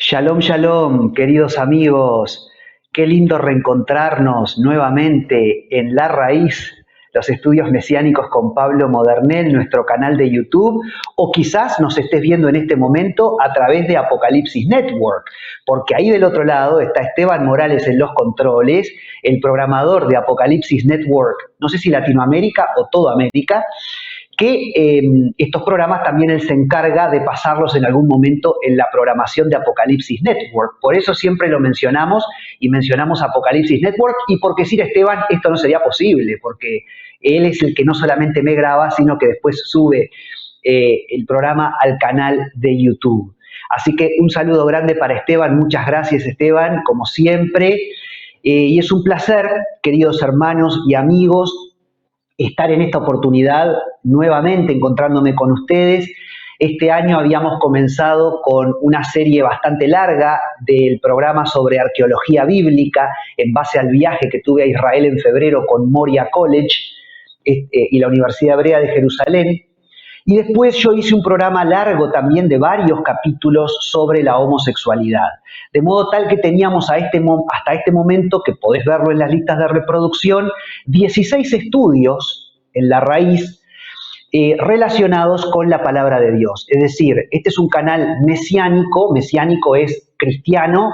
Shalom, shalom, queridos amigos. Qué lindo reencontrarnos nuevamente en La Raíz, los estudios mesiánicos con Pablo Modernel, nuestro canal de YouTube, o quizás nos estés viendo en este momento a través de Apocalipsis Network, porque ahí del otro lado está Esteban Morales en los controles, el programador de Apocalipsis Network, no sé si Latinoamérica o toda América, que estos programas también él se encarga de pasarlos en algún momento en la programación de Apocalipsis Network. Por eso siempre lo mencionamos y mencionamos Apocalipsis Network, y porque sin Esteban esto no sería posible, porque él es el que no solamente me graba, sino que después sube el programa al canal de YouTube. Así que un saludo grande para Esteban, muchas gracias Esteban, como siempre. Y es un placer, queridos hermanos y amigos, estar en esta oportunidad nuevamente encontrándome con ustedes. Este año habíamos comenzado con una serie bastante larga del programa sobre arqueología bíblica en base al viaje que tuve a Israel en febrero con Moria College y la Universidad Hebrea de Jerusalén. Y después yo hice un programa largo también de varios capítulos sobre la homosexualidad. De modo tal que teníamos hasta este momento, que podés verlo en las listas de reproducción, 16 estudios en La Raíz relacionados con la palabra de Dios. Es decir, este es un canal mesiánico, mesiánico es cristiano,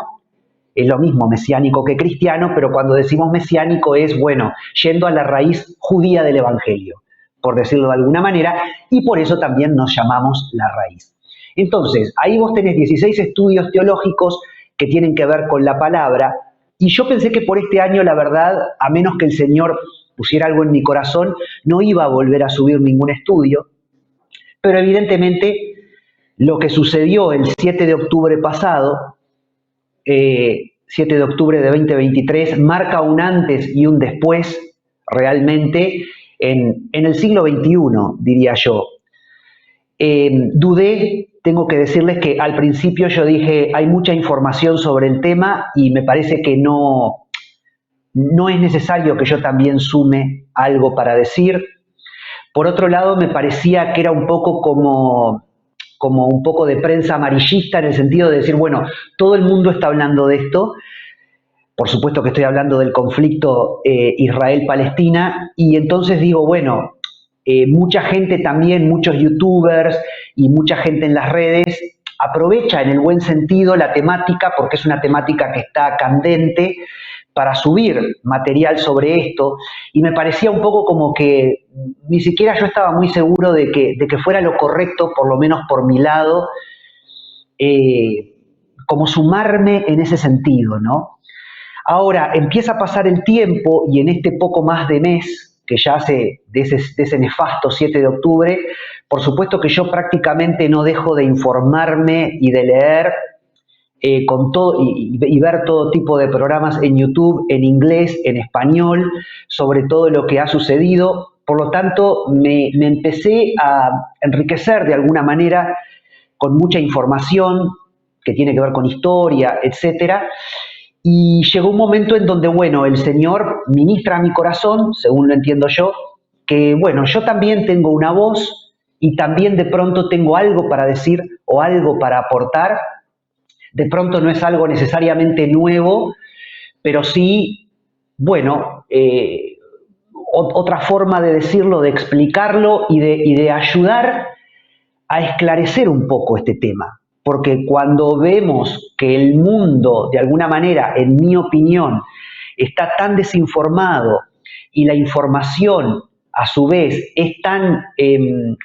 es lo mismo mesiánico que cristiano, pero cuando decimos mesiánico es, bueno, yendo a la raíz judía del Evangelio, por decirlo de alguna manera, y por eso también nos llamamos La Raíz. Entonces, ahí vos tenés 16 estudios teológicos que tienen que ver con la palabra, y yo pensé que por este año, la verdad, a menos que el Señor pusiera algo en mi corazón, no iba a volver a subir ningún estudio, pero evidentemente lo que sucedió el 7 de octubre pasado, 7 de octubre de 2023, marca un antes y un después realmente en el siglo XXI, diría yo. Dudé, tengo que decirles que al principio yo dije, hay mucha información sobre el tema y me parece que no es necesario que yo también sume algo para decir. Por otro lado, me parecía que era un poco como un poco de prensa amarillista, en el sentido de decir, bueno, todo el mundo está hablando de esto. Por supuesto que estoy hablando del conflicto Israel-Palestina, y entonces digo, bueno, mucha gente también, muchos youtubers y mucha gente en las redes aprovecha en el buen sentido la temática, porque es una temática que está candente, para subir material sobre esto, y me parecía un poco como que ni siquiera yo estaba muy seguro de que fuera lo correcto, por lo menos por mi lado, como sumarme en ese sentido, ¿no? Ahora, empieza a pasar el tiempo y en este poco más de mes, que ya hace de ese nefasto 7 de octubre, por supuesto que yo prácticamente no dejo de informarme y de leer con todo y ver todo tipo de programas en YouTube, en inglés, en español, sobre todo lo que ha sucedido. Por lo tanto, me empecé a enriquecer de alguna manera con mucha información que tiene que ver con historia, etcétera. Y llegó un momento en donde, bueno, el Señor ministra a mi corazón, según lo entiendo yo, que, bueno, yo también tengo una voz y también de pronto tengo algo para decir o algo para aportar. De pronto no es algo necesariamente nuevo, pero sí, bueno, otra forma de decirlo, de explicarlo y de ayudar a esclarecer un poco este tema. Porque cuando vemos que el mundo, de alguna manera, en mi opinión, está tan desinformado y la información, a su vez, es tan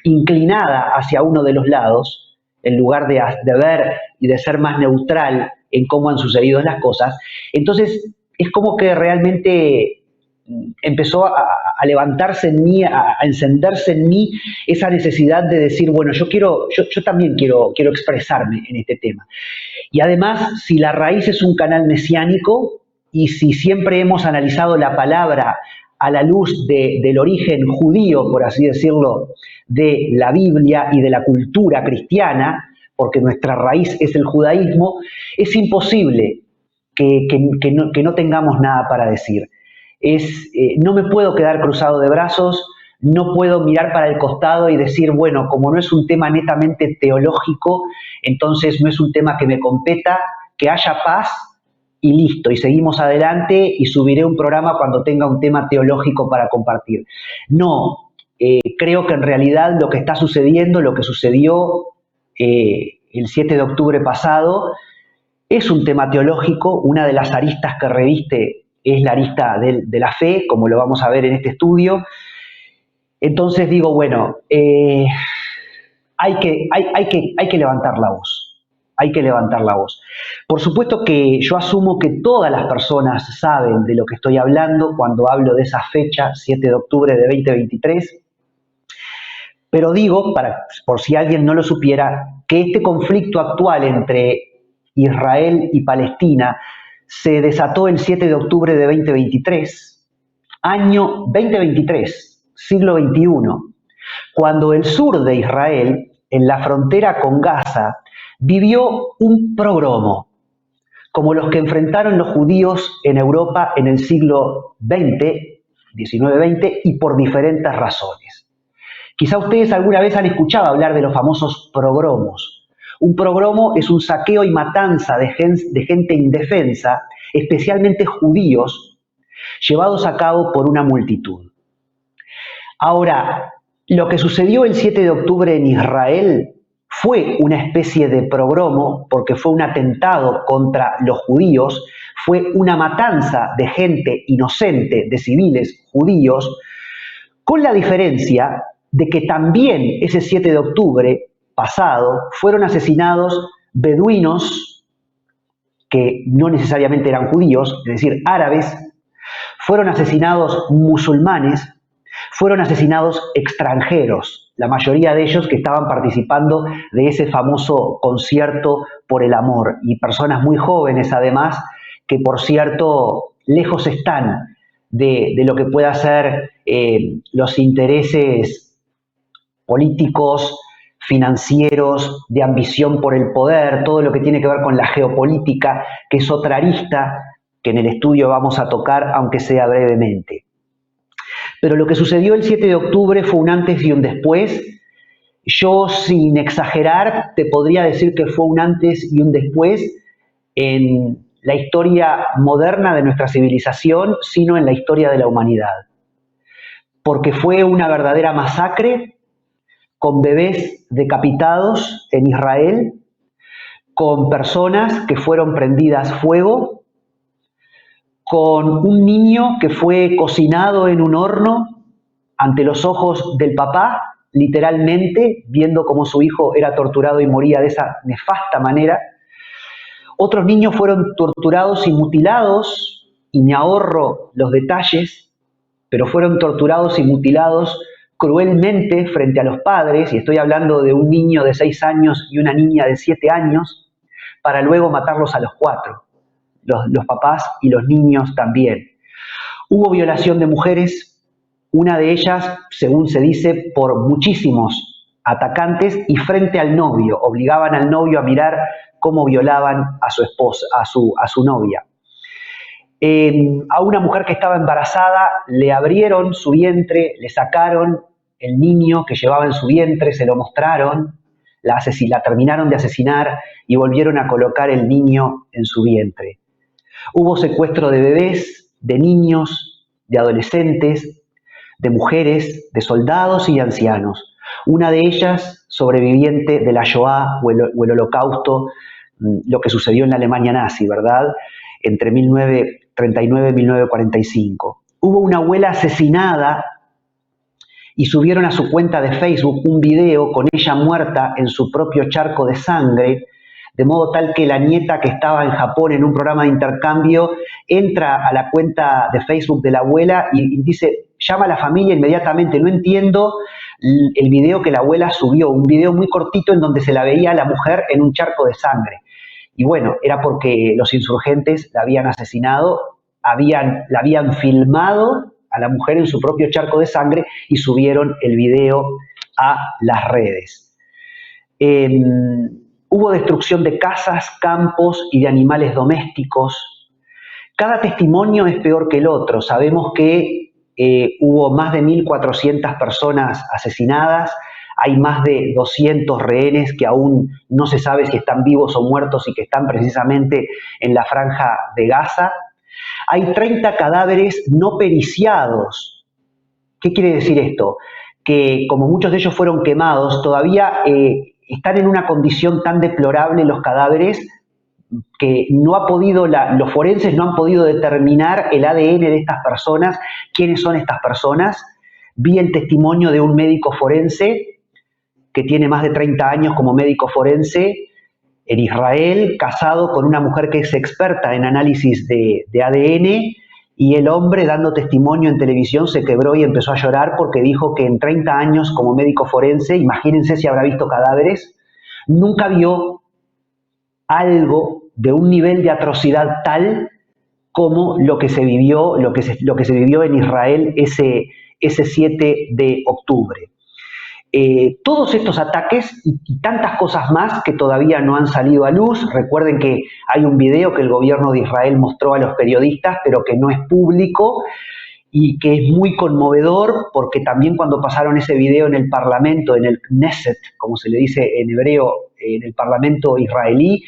inclinada hacia uno de los lados, en lugar de ver y de ser más neutral en cómo han sucedido las cosas, entonces es como que realmente empezó a levantarse en mí, a encenderse en mí esa necesidad de decir, bueno, yo también quiero expresarme en este tema. Y además, si La Raíz es un canal mesiánico y si siempre hemos analizado la palabra a la luz del origen judío, por así decirlo, de la Biblia y de la cultura cristiana, porque nuestra raíz es el judaísmo, es imposible que no tengamos nada para decir. No me puedo quedar cruzado de brazos, no puedo mirar para el costado y decir, bueno, como no es un tema netamente teológico, entonces no es un tema que me competa, que haya paz y listo, y seguimos adelante y subiré un programa cuando tenga un tema teológico para compartir. No, creo que en realidad lo que está sucediendo, lo que sucedió el 7 de octubre pasado, es un tema teológico. Una de las aristas que reviste es la arista de la fe, como lo vamos a ver en este estudio. Entonces digo, bueno, hay que levantar la voz. Hay que levantar la voz. Por supuesto que yo asumo que todas las personas saben de lo que estoy hablando cuando hablo de esa fecha, 7 de octubre de 2023, pero digo, por si alguien no lo supiera, que este conflicto actual entre Israel y Palestina se desató el 7 de octubre de 2023, año 2023, siglo XXI, cuando el sur de Israel, en la frontera con Gaza, vivió un pogromo, como los que enfrentaron los judíos en Europa en el siglo XX, XIX-XX, y por diferentes razones. Quizá ustedes alguna vez han escuchado hablar de los famosos pogromos. Un pogromo es un saqueo y matanza de gente indefensa, especialmente judíos, llevados a cabo por una multitud. Ahora, lo que sucedió el 7 de octubre en Israel fue una especie de pogromo porque fue un atentado contra los judíos, fue una matanza de gente inocente, de civiles judíos, con la diferencia de que también ese 7 de octubre pasado fueron asesinados beduinos que no necesariamente eran judíos, es decir, árabes, fueron asesinados musulmanes, fueron asesinados extranjeros, la mayoría de ellos que estaban participando de ese famoso concierto por el amor, y personas muy jóvenes además, que por cierto lejos están de lo que pueda ser los intereses políticos, financieros, de ambición por el poder, todo lo que tiene que ver con la geopolítica, que es otra arista que en el estudio vamos a tocar, aunque sea brevemente. Pero lo que sucedió el 7 de octubre fue un antes y un después. Yo, sin exagerar, te podría decir que fue un antes y un después en la historia moderna de nuestra civilización, sino en la historia de la humanidad. Porque fue una verdadera masacre, con bebés decapitados en Israel, con personas que fueron prendidas fuego, con un niño que fue cocinado en un horno ante los ojos del papá, literalmente, viendo cómo su hijo era torturado y moría de esa nefasta manera. Otros niños fueron torturados y mutilados, y me ahorro los detalles, pero fueron torturados y mutilados cruelmente frente a los padres, y estoy hablando de un niño de 6 años y una niña de 7 años, para luego matarlos a los 4, los papás y los niños también. Hubo violación de mujeres, una de ellas, según se dice, por muchísimos atacantes y frente al novio, obligaban al novio a mirar cómo violaban a su esposa, a su novia. A una mujer que estaba embarazada le abrieron su vientre, le sacaron el niño que llevaba en su vientre, se lo mostraron, la terminaron de asesinar y volvieron a colocar el niño en su vientre. Hubo secuestro de bebés, de niños, de adolescentes, de mujeres, de soldados y de ancianos. Una de ellas, sobreviviente de la Shoah o el Holocausto, lo que sucedió en la Alemania nazi, ¿verdad?, entre 1939 y 1945. Hubo una abuela asesinada y subieron a su cuenta de Facebook un video con ella muerta en su propio charco de sangre, de modo tal que la nieta que estaba en Japón en un programa de intercambio entra a la cuenta de Facebook de la abuela y dice, llama a la familia inmediatamente. No entiendo el video que la abuela subió, un video muy cortito en donde se la veía a la mujer en un charco de sangre. Y bueno, era porque los insurgentes la habían asesinado, la habían filmado a la mujer en su propio charco de sangre y subieron el video a las redes. Hubo destrucción de casas, campos y de animales domésticos. Cada testimonio es peor que el otro. Sabemos que hubo más de 1.400 personas asesinadas, hay más de 200 rehenes que aún no se sabe si están vivos o muertos y que están precisamente en la franja de Gaza. Hay 30 cadáveres no periciados. ¿Qué quiere decir esto? Que como muchos de ellos fueron quemados, todavía están en una condición tan deplorable los cadáveres que los forenses no han podido determinar el ADN de estas personas, quiénes son estas personas. Vi el testimonio de un médico forense que tiene más de 30 años como médico forense en Israel, casado con una mujer que es experta en análisis de ADN, y el hombre, dando testimonio en televisión, se quebró y empezó a llorar porque dijo que en 30 años como médico forense, imagínense si habrá visto cadáveres, nunca vio algo de un nivel de atrocidad tal como lo que se vivió, lo que se vivió en Israel ese 7 de octubre. Todos estos ataques y tantas cosas más que todavía no han salido a luz. Recuerden que hay un video que el gobierno de Israel mostró a los periodistas, pero que no es público y que es muy conmovedor, porque también cuando pasaron ese video en el Parlamento, en el Knesset, como se le dice en hebreo, en el Parlamento israelí,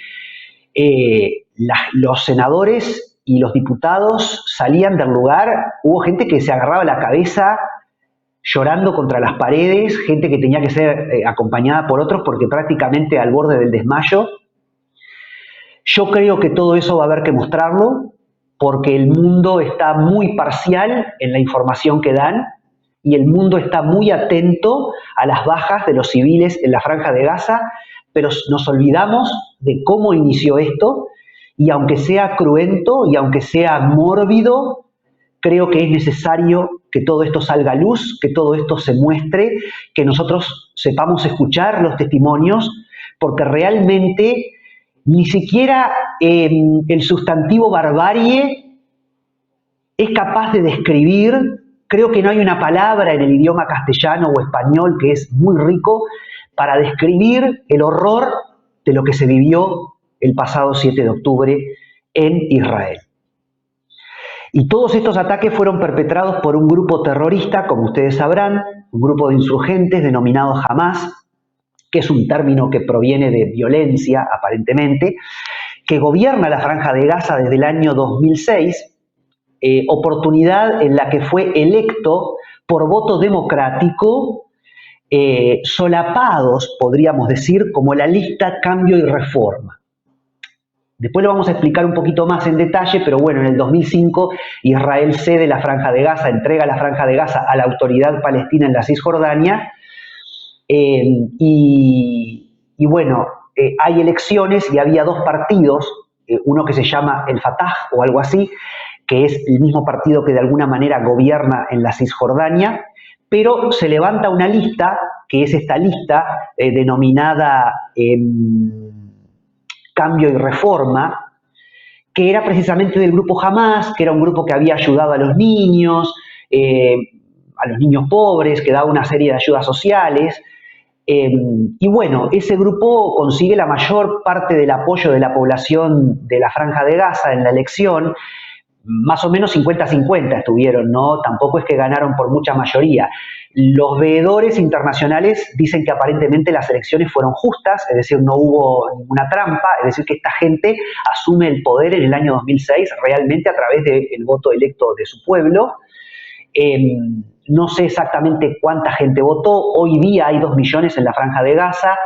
los senadores y los diputados salían del lugar. Hubo gente que se agarraba la cabeza llorando contra las paredes, gente que tenía que ser acompañada por otros porque prácticamente al borde del desmayo. Yo creo que todo eso va a haber que mostrarlo porque el mundo está muy parcial en la información que dan y el mundo está muy atento a las bajas de los civiles en la Franja de Gaza, pero nos olvidamos de cómo inició esto y aunque sea cruento y aunque sea mórbido, creo que es necesario que todo esto salga a luz, que todo esto se muestre, que nosotros sepamos escuchar los testimonios, porque realmente ni siquiera el sustantivo barbarie es capaz de describir. Creo que no hay una palabra en el idioma castellano o español, que es muy rico, para describir el horror de lo que se vivió el pasado 7 de octubre en Israel. Y todos estos ataques fueron perpetrados por un grupo terrorista, como ustedes sabrán, un grupo de insurgentes denominado Hamas, que es un término que proviene de violencia, aparentemente, que gobierna la Franja de Gaza desde el año 2006, oportunidad en la que fue electo por voto democrático, solapados, podríamos decir, como la lista Cambio y Reforma. Después lo vamos a explicar un poquito más en detalle, pero bueno, en el 2005 Israel cede la Franja de Gaza, entrega la Franja de Gaza a la autoridad palestina en la Cisjordania, y bueno, hay elecciones y había dos partidos, uno que se llama el Fatah o algo así, que es el mismo partido que de alguna manera gobierna en la Cisjordania, pero se levanta una lista, que es esta lista denominada Cambio y Reforma, que era precisamente del grupo Hamas, que era un grupo que había ayudado a los niños pobres, que daba una serie de ayudas sociales. Y bueno, ese grupo consigue la mayor parte del apoyo de la población de la Franja de Gaza en la elección. Más o menos 50-50 estuvieron, ¿no? Tampoco es que ganaron por mucha mayoría. Los veedores internacionales dicen que aparentemente las elecciones fueron justas, es decir, no hubo ninguna trampa, es decir, que esta gente asume el poder en el año 2006 realmente a través del voto electo de su pueblo. No sé exactamente cuánta gente votó. Hoy día hay 2 millones en la Franja de Gaza,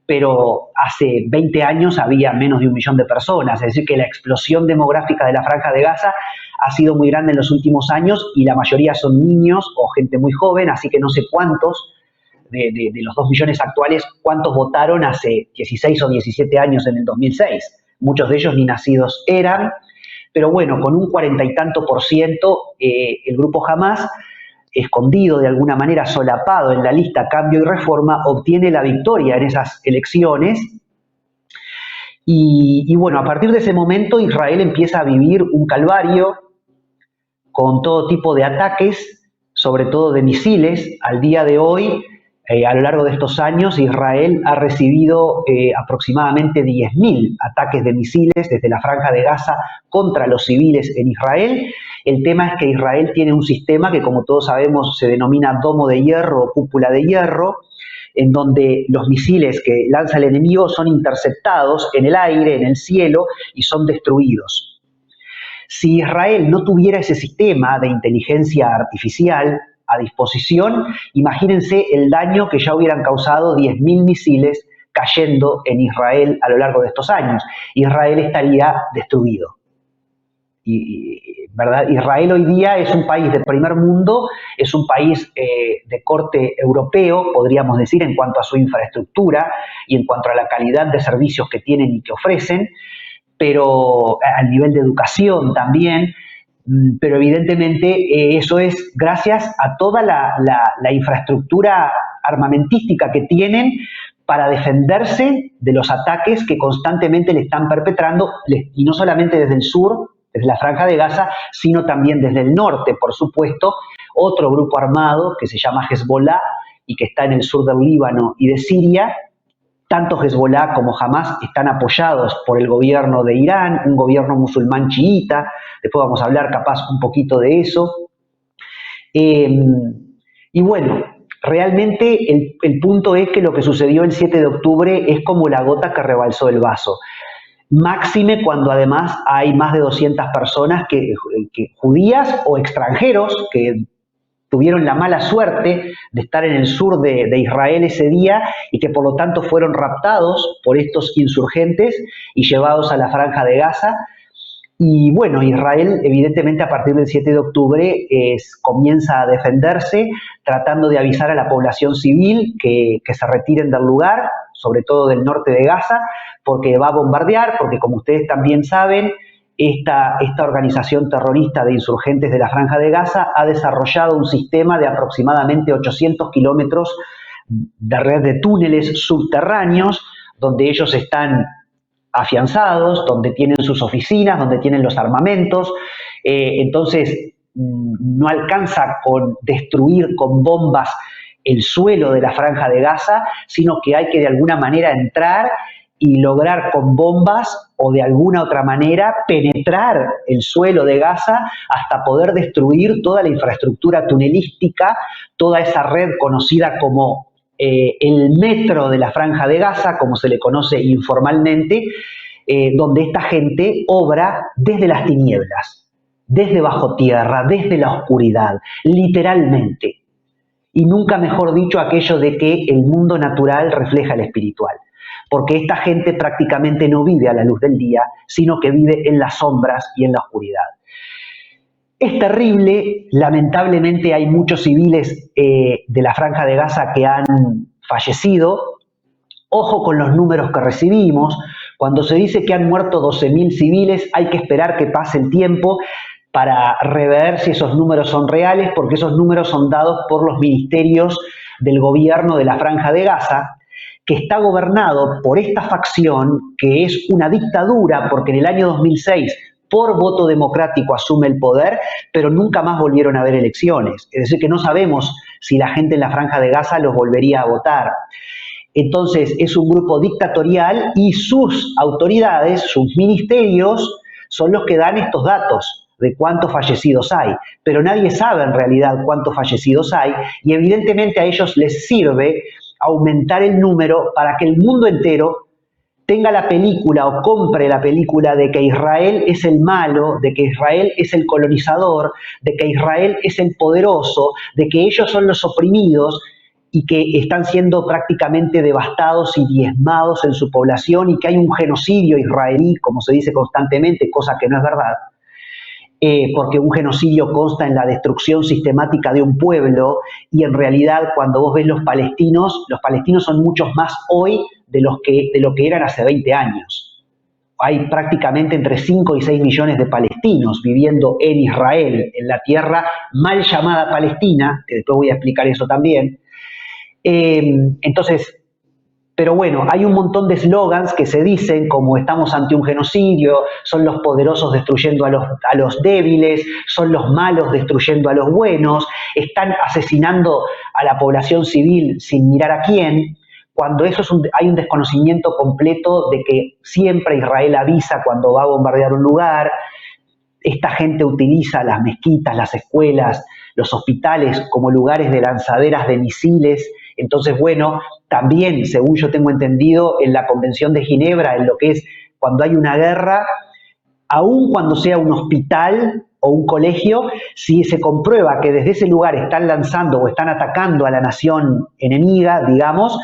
pero hace 20 años había menos de 1 millón de personas. Es decir, que la explosión demográfica de la Franja de Gaza ha sido muy grande en los últimos años y la mayoría son niños o gente muy joven, así que no sé cuántos de los 2 millones actuales, cuántos votaron hace 16 o 17 años en el 2006. Muchos de ellos ni nacidos eran, pero bueno, con un 40 y tanto %, el grupo Hamas, escondido de alguna manera, solapado en la lista Cambio y Reforma, obtiene la victoria en esas elecciones. Y bueno, a partir de ese momento Israel empieza a vivir un calvario con todo tipo de ataques, sobre todo de misiles. Al día de hoy, a lo largo de estos años, Israel ha recibido aproximadamente 10.000 ataques de misiles desde la Franja de Gaza contra los civiles en Israel. El tema es que Israel tiene un sistema que, como todos sabemos, se denomina domo de hierro o cúpula de hierro, en donde los misiles que lanza el enemigo son interceptados en el aire, en el cielo, y son destruidos. Si Israel no tuviera ese sistema de inteligencia artificial a disposición, imagínense el daño que ya hubieran causado 10.000 misiles cayendo en Israel a lo largo de estos años. Israel estaría destruido. ¿Verdad? Israel hoy día es un país de primer mundo, es un país de corte europeo, podríamos decir, en cuanto a su infraestructura y en cuanto a la calidad de servicios que tienen y que ofrecen, pero a nivel de educación también, pero evidentemente eso es gracias a toda la infraestructura armamentística que tienen para defenderse de los ataques que constantemente le están perpetrando, y no solamente desde el sur, desde la Franja de Gaza, sino también desde el norte, por supuesto, otro grupo armado que se llama Hezbollah y que está en el sur del Líbano y de Siria. Tanto Hezbollah como Hamas están apoyados por el gobierno de Irán, un gobierno musulmán chiita, después vamos a hablar capaz un poquito de eso. Y bueno, realmente el punto es que lo que sucedió el 7 de octubre es como la gota que rebalsó el vaso. Máxime cuando además hay más de 200 personas judías o extranjeros que tuvieron la mala suerte de estar en el sur de Israel ese día y que por lo tanto fueron raptados por estos insurgentes y llevados a la Franja de Gaza. Y bueno, Israel evidentemente a partir del 7 de octubre comienza a defenderse, tratando de avisar a la población civil que se retiren del lugar, sobre todo del norte de Gaza, porque va a bombardear, porque como ustedes también saben, esta organización terrorista de insurgentes de la Franja de Gaza ha desarrollado un sistema de aproximadamente 800 kilómetros de red de túneles subterráneos, donde ellos están afianzados, donde tienen sus oficinas, donde tienen los armamentos. Entonces, no alcanza con destruir con bombas el suelo de la Franja de Gaza, sino que hay que de alguna manera entrar y lograr con bombas o de alguna otra manera penetrar el suelo de Gaza hasta poder destruir toda la infraestructura tunelística, toda esa red conocida como el metro de la Franja de Gaza, como se le conoce informalmente, donde esta gente obra desde las tinieblas, desde bajo tierra, desde la oscuridad, literalmente. Y nunca mejor dicho aquello de que el mundo natural refleja el espiritual. Porque esta gente prácticamente no vive a la luz del día, sino que vive en las sombras y en la oscuridad. Es terrible, lamentablemente hay muchos civiles de la Franja de Gaza que han fallecido. Ojo con los números que recibimos. Cuando se dice que han muerto 12.000 civiles, hay que esperar que pase el tiempo para rever si esos números son reales, porque esos números son dados por los ministerios del gobierno de la Franja de Gaza, que está gobernado por esta facción, que es una dictadura, porque en el año 2006, por voto democrático, asume el poder, pero nunca más volvieron a haber elecciones. Es decir, que no sabemos si la gente en la Franja de Gaza los volvería a votar. Entonces, es un grupo dictatorial y sus autoridades, sus ministerios, son los que dan estos datos de cuántos fallecidos hay, pero nadie sabe en realidad cuántos fallecidos hay y evidentemente a ellos les sirve aumentar el número para que el mundo entero tenga la película o compre la película de que Israel es el malo, de que Israel es el colonizador, de que Israel es el poderoso, de que ellos son los oprimidos y que están siendo prácticamente devastados y diezmados en su población y que hay un genocidio israelí, como se dice constantemente, cosa que no es verdad. Porque un genocidio consta en la destrucción sistemática de un pueblo y en realidad cuando vos ves los palestinos son muchos más hoy de lo que eran hace 20 años. Hay prácticamente entre 5 y 6 millones de palestinos viviendo en Israel, en la tierra mal llamada Palestina, que después voy a explicar eso también. Entonces, pero bueno, hay un montón de eslogans que se dicen como estamos ante un genocidio, son los poderosos destruyendo a los débiles, son los malos destruyendo a los buenos, están asesinando a la población civil sin mirar a quién, cuando eso hay un desconocimiento completo de que siempre Israel avisa cuando va a bombardear un lugar. Esta gente utiliza las mezquitas, las escuelas, los hospitales como lugares de lanzaderas de misiles. Entonces, bueno, también, según yo tengo entendido, en la Convención de Ginebra, en lo que es cuando hay una guerra, aun cuando sea un hospital o un colegio, si se comprueba que desde ese lugar están lanzando o están atacando a la nación enemiga, digamos,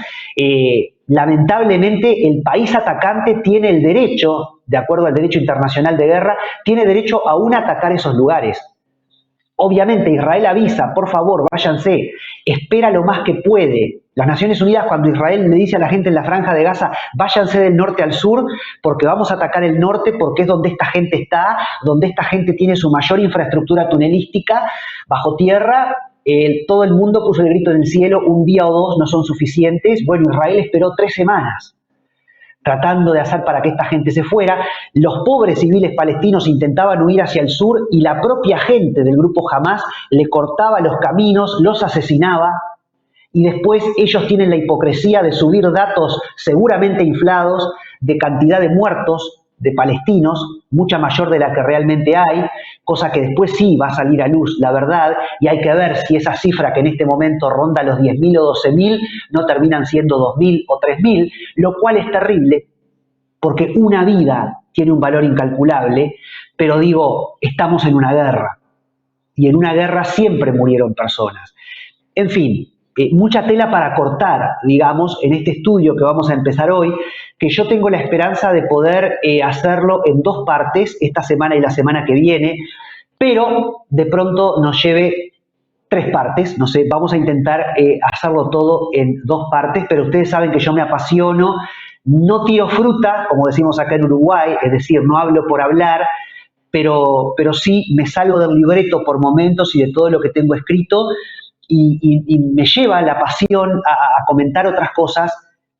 lamentablemente el país atacante tiene el derecho, de acuerdo al derecho internacional de guerra, tiene derecho aún a atacar esos lugares. Obviamente Israel avisa, por favor, váyanse, espera lo más que puede. Las Naciones Unidas, cuando Israel le dice a la gente en la Franja de Gaza, váyanse del norte al sur, porque vamos a atacar el norte, porque es donde esta gente está, donde esta gente tiene su mayor infraestructura tunelística bajo tierra, todo el mundo puso el grito en el cielo, un día o dos no son suficientes. Bueno, Israel esperó 3 semanas tratando de hacer para que esta gente se fuera. Los pobres civiles palestinos intentaban huir hacia el sur y la propia gente del grupo Hamás le cortaba los caminos, los asesinaba, y después ellos tienen la hipocresía de subir datos seguramente inflados de cantidad de muertos de palestinos, mucha mayor de la que realmente hay, cosa que después sí va a salir a luz, la verdad, y hay que ver si esa cifra que en este momento ronda los 10.000 o 12.000 no terminan siendo 2.000 o 3.000, lo cual es terrible, porque una vida tiene un valor incalculable, pero digo, estamos en una guerra, y en una guerra siempre murieron personas. En fin, mucha tela para cortar, digamos, en este estudio que vamos a empezar hoy, que yo tengo la esperanza de poder hacerlo en 2 partes, esta semana y la semana que viene, pero de pronto nos lleve 3 partes, no sé, vamos a intentar hacerlo todo en 2 partes, pero ustedes saben que yo me apasiono, no tiro fruta, como decimos acá en Uruguay, es decir, no hablo por hablar, pero sí me salgo del libreto por momentos y de todo lo que tengo escrito, y me lleva la pasión a comentar otras cosas.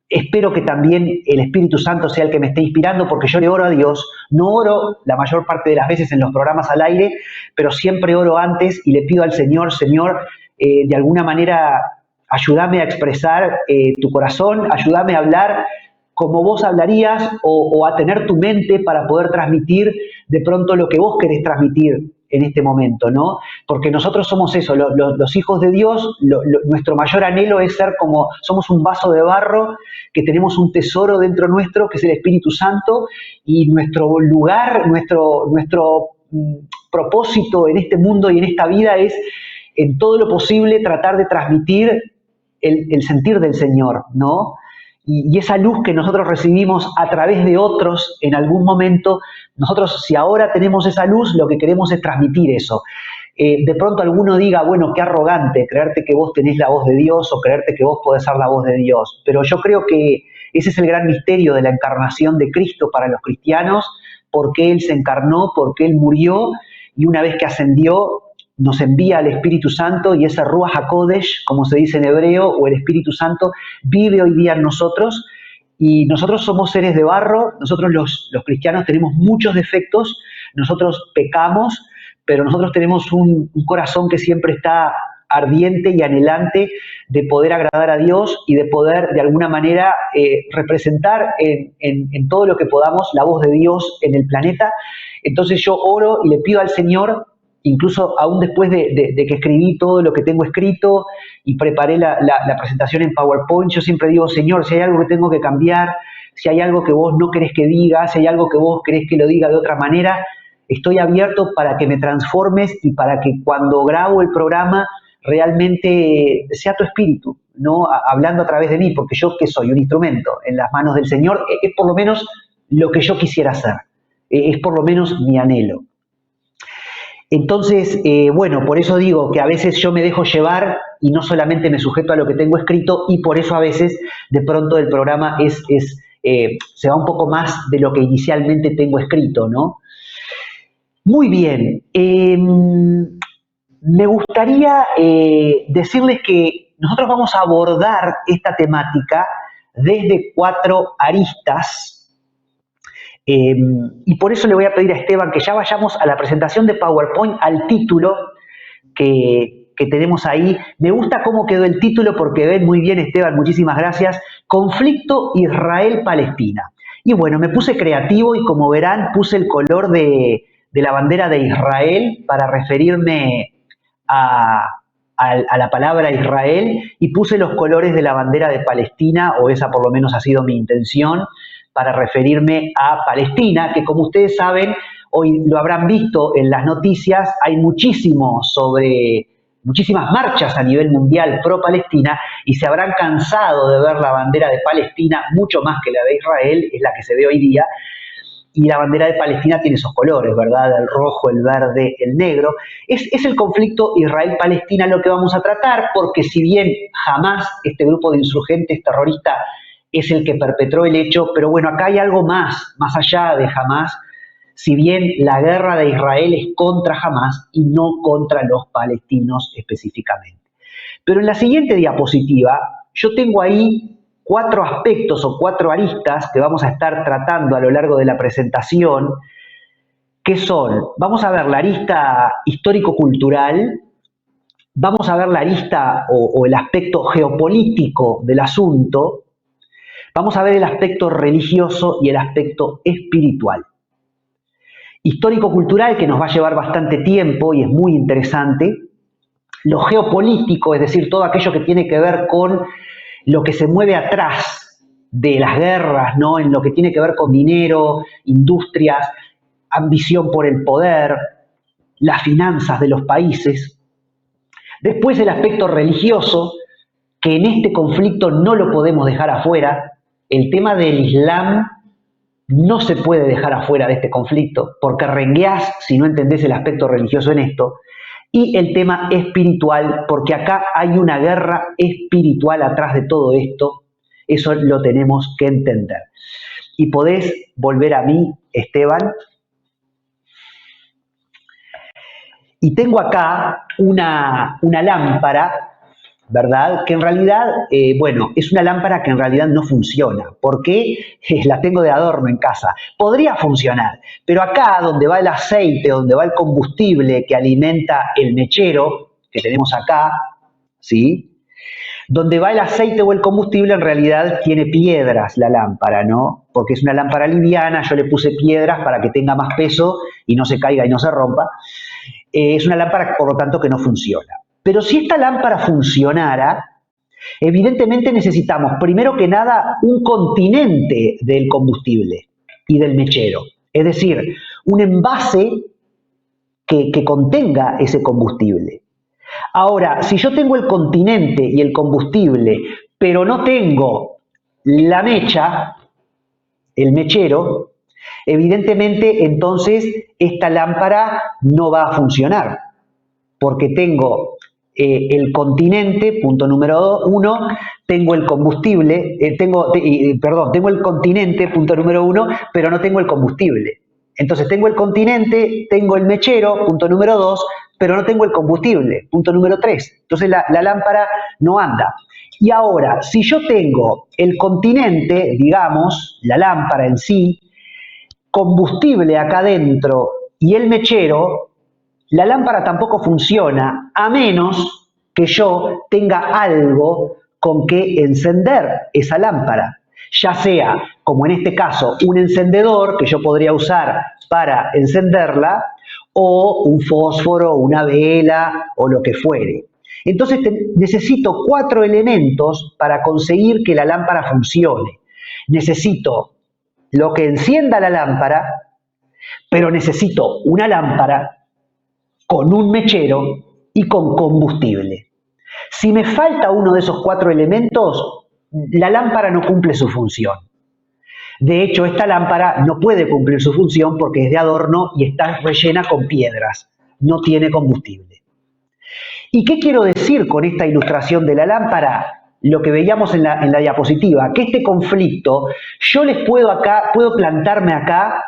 Espero que también el Espíritu Santo sea el que me esté inspirando, porque yo le oro a Dios, no oro la mayor parte de las veces en los programas al aire, pero siempre oro antes y le pido al Señor, Señor, de alguna manera ayúdame a expresar tu corazón, ayúdame a hablar como vos hablarías o a tener tu mente para poder transmitir de pronto lo que vos querés transmitir en este momento, ¿no? Porque nosotros somos eso, los hijos de Dios, nuestro mayor anhelo es ser como, somos un vaso de barro, que tenemos un tesoro dentro nuestro, que es el Espíritu Santo, y nuestro lugar, nuestro propósito en este mundo y en esta vida es, en todo lo posible, tratar de transmitir el sentir del Señor, ¿no? Y esa luz que nosotros recibimos a través de otros en algún momento, nosotros si ahora tenemos esa luz, lo que queremos es transmitir eso. De pronto alguno diga, bueno, qué arrogante creerte que vos tenés la voz de Dios o creerte que vos podés ser la voz de Dios. Pero yo creo que ese es el gran misterio de la encarnación de Cristo para los cristianos, porque Él se encarnó, porque Él murió, y una vez que ascendió, nos envía al Espíritu Santo, y ese Ruach HaKodesh, como se dice en hebreo, o el Espíritu Santo, vive hoy día en nosotros, y nosotros somos seres de barro, nosotros los cristianos tenemos muchos defectos, nosotros pecamos, pero nosotros tenemos un corazón que siempre está ardiente y anhelante de poder agradar a Dios y de poder de alguna manera representar en todo lo que podamos la voz de Dios en el planeta. Entonces yo oro y le pido al Señor, incluso aún después de que escribí todo lo que tengo escrito y preparé la presentación en PowerPoint, yo siempre digo, Señor, si hay algo que tengo que cambiar, si hay algo que vos no querés que diga, si hay algo que vos querés que lo diga de otra manera, estoy abierto para que me transformes y para que cuando grabo el programa realmente sea tu espíritu, ¿no? Hablando a través de mí, porque yo que soy un instrumento en las manos del Señor, es por lo menos lo que yo quisiera hacer, es por lo menos mi anhelo. Entonces, bueno, por eso digo que a veces yo me dejo llevar y no solamente me sujeto a lo que tengo escrito, y por eso a veces de pronto el programa se va un poco más de lo que inicialmente tengo escrito, ¿no? Muy bien, me gustaría decirles que nosotros vamos a abordar esta temática desde 4 aristas. Y por eso le voy a pedir a Esteban que ya vayamos a la presentación de PowerPoint, al título que tenemos ahí. Me gusta cómo quedó el título porque ven muy bien, Esteban, muchísimas gracias. Conflicto Israel-Palestina. Y bueno, me puse creativo y como verán puse el color de la bandera de Israel para referirme a a la palabra Israel y puse los colores de la bandera de Palestina, o esa por lo menos ha sido mi intención, para referirme a Palestina, que como ustedes saben, hoy lo habrán visto en las noticias, hay muchísimas marchas a nivel mundial pro-Palestina y se habrán cansado de ver la bandera de Palestina mucho más que la de Israel, es la que se ve hoy día, y la bandera de Palestina tiene esos colores, ¿verdad? El rojo, el verde, el negro. Es el conflicto Israel-Palestina lo que vamos a tratar, porque si bien Hamás, este grupo de insurgentes terroristas, es el que perpetró el hecho, pero bueno, acá hay algo más allá de Hamás, si bien la guerra de Israel es contra Hamás y no contra los palestinos específicamente. Pero en la siguiente diapositiva, yo tengo ahí 4 aspectos o 4 aristas que vamos a estar tratando a lo largo de la presentación, que son, vamos a ver la arista histórico-cultural, vamos a ver la arista o el aspecto geopolítico del asunto, vamos a ver el aspecto religioso y el aspecto espiritual. Histórico-cultural, que nos va a llevar bastante tiempo y es muy interesante. Lo geopolítico, es decir, todo aquello que tiene que ver con lo que se mueve atrás de las guerras, ¿no? En lo que tiene que ver con dinero, industrias, ambición por el poder, las finanzas de los países. Después el aspecto religioso, que en este conflicto no lo podemos dejar afuera. El tema del Islam no se puede dejar afuera de este conflicto, porque rengueás si no entendés el aspecto religioso en esto. Y el tema espiritual, porque acá hay una guerra espiritual atrás de todo esto. Eso lo tenemos que entender. Y podés volver a mí, Esteban. Y tengo acá una lámpara, ¿verdad? Que en realidad, es una lámpara que en realidad no funciona. ¿Por qué? La tengo de adorno en casa. Podría funcionar, pero acá donde va el aceite, donde va el combustible que alimenta el mechero, que tenemos acá, ¿sí? Donde va el aceite o el combustible en realidad tiene piedras la lámpara, ¿no? Porque es una lámpara liviana, yo le puse piedras para que tenga más peso y no se caiga y no se rompa. Es una lámpara, por lo tanto, que no funciona. Pero si esta lámpara funcionara, evidentemente necesitamos, primero que nada, un continente del combustible y del mechero. Es decir, un envase que contenga ese combustible. Ahora, si yo tengo el continente y el combustible, pero no tengo la mecha, el mechero, evidentemente entonces esta lámpara no va a funcionar, porque tengo el continente, punto número 1, tengo el combustible, tengo el continente, punto número 1, pero no tengo el combustible. Entonces tengo el continente, tengo el mechero, punto número 2, pero no tengo el combustible, punto número 3. Entonces la lámpara no anda. Y ahora, si yo tengo el continente, digamos, la lámpara en sí, combustible acá adentro y el mechero, la lámpara tampoco funciona a menos que yo tenga algo con que encender esa lámpara. Ya sea, como en este caso, un encendedor que yo podría usar para encenderla, o un fósforo, una vela, o lo que fuere. Entonces necesito 4 elementos para conseguir que la lámpara funcione. Necesito lo que encienda la lámpara, pero necesito una lámpara con un mechero y con combustible. Si me falta uno de esos 4 elementos, la lámpara no cumple su función. De hecho, esta lámpara no puede cumplir su función porque es de adorno y está rellena con piedras, no tiene combustible. ¿Y qué quiero decir con esta ilustración de la lámpara? Lo que veíamos en la diapositiva, que este conflicto, yo les puedo plantarme acá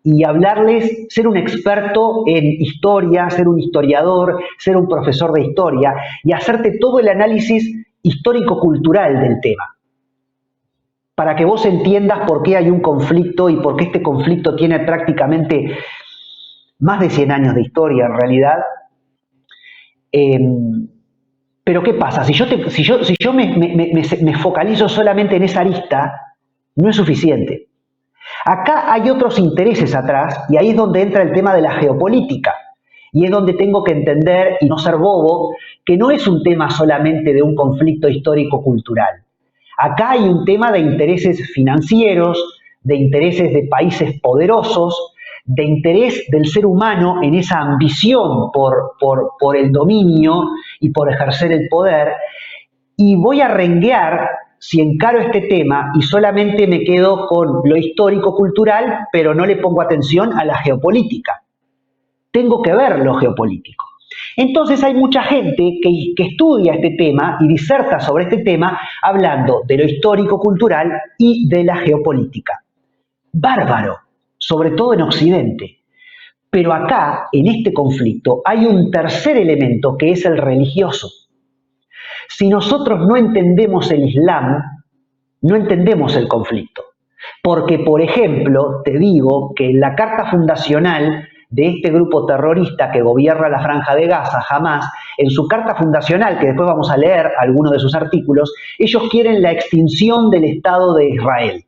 y hablarles, ser un experto en historia, ser un historiador, ser un profesor de historia y hacerte todo el análisis histórico-cultural del tema, para que vos entiendas por qué hay un conflicto y por qué este conflicto tiene prácticamente más de 100 años de historia en realidad. Pero ¿qué pasa? Si yo me focalizo solamente en esa arista, no es suficiente. Acá hay otros intereses atrás y ahí es donde entra el tema de la geopolítica. Y es donde tengo que entender y no ser bobo, que no es un tema solamente de un conflicto histórico-cultural. Acá hay un tema de intereses financieros, de intereses de países poderosos, de interés del ser humano en esa ambición por el dominio y por ejercer el poder. Y voy a renguear si encaro este tema y solamente me quedo con lo histórico-cultural, pero no le pongo atención a la geopolítica. Tengo que ver lo geopolítico. Entonces hay mucha gente que estudia este tema y diserta sobre este tema hablando de lo histórico-cultural y de la geopolítica. Bárbaro, sobre todo en Occidente. Pero acá, en este conflicto, hay un tercer elemento que es el religioso. Si nosotros no entendemos el Islam, no entendemos el conflicto. Porque, por ejemplo, te digo que en la carta fundacional de este grupo terrorista que gobierna la Franja de Gaza, Hamás, en su carta fundacional, que después vamos a leer algunos de sus artículos, ellos quieren la extinción del Estado de Israel,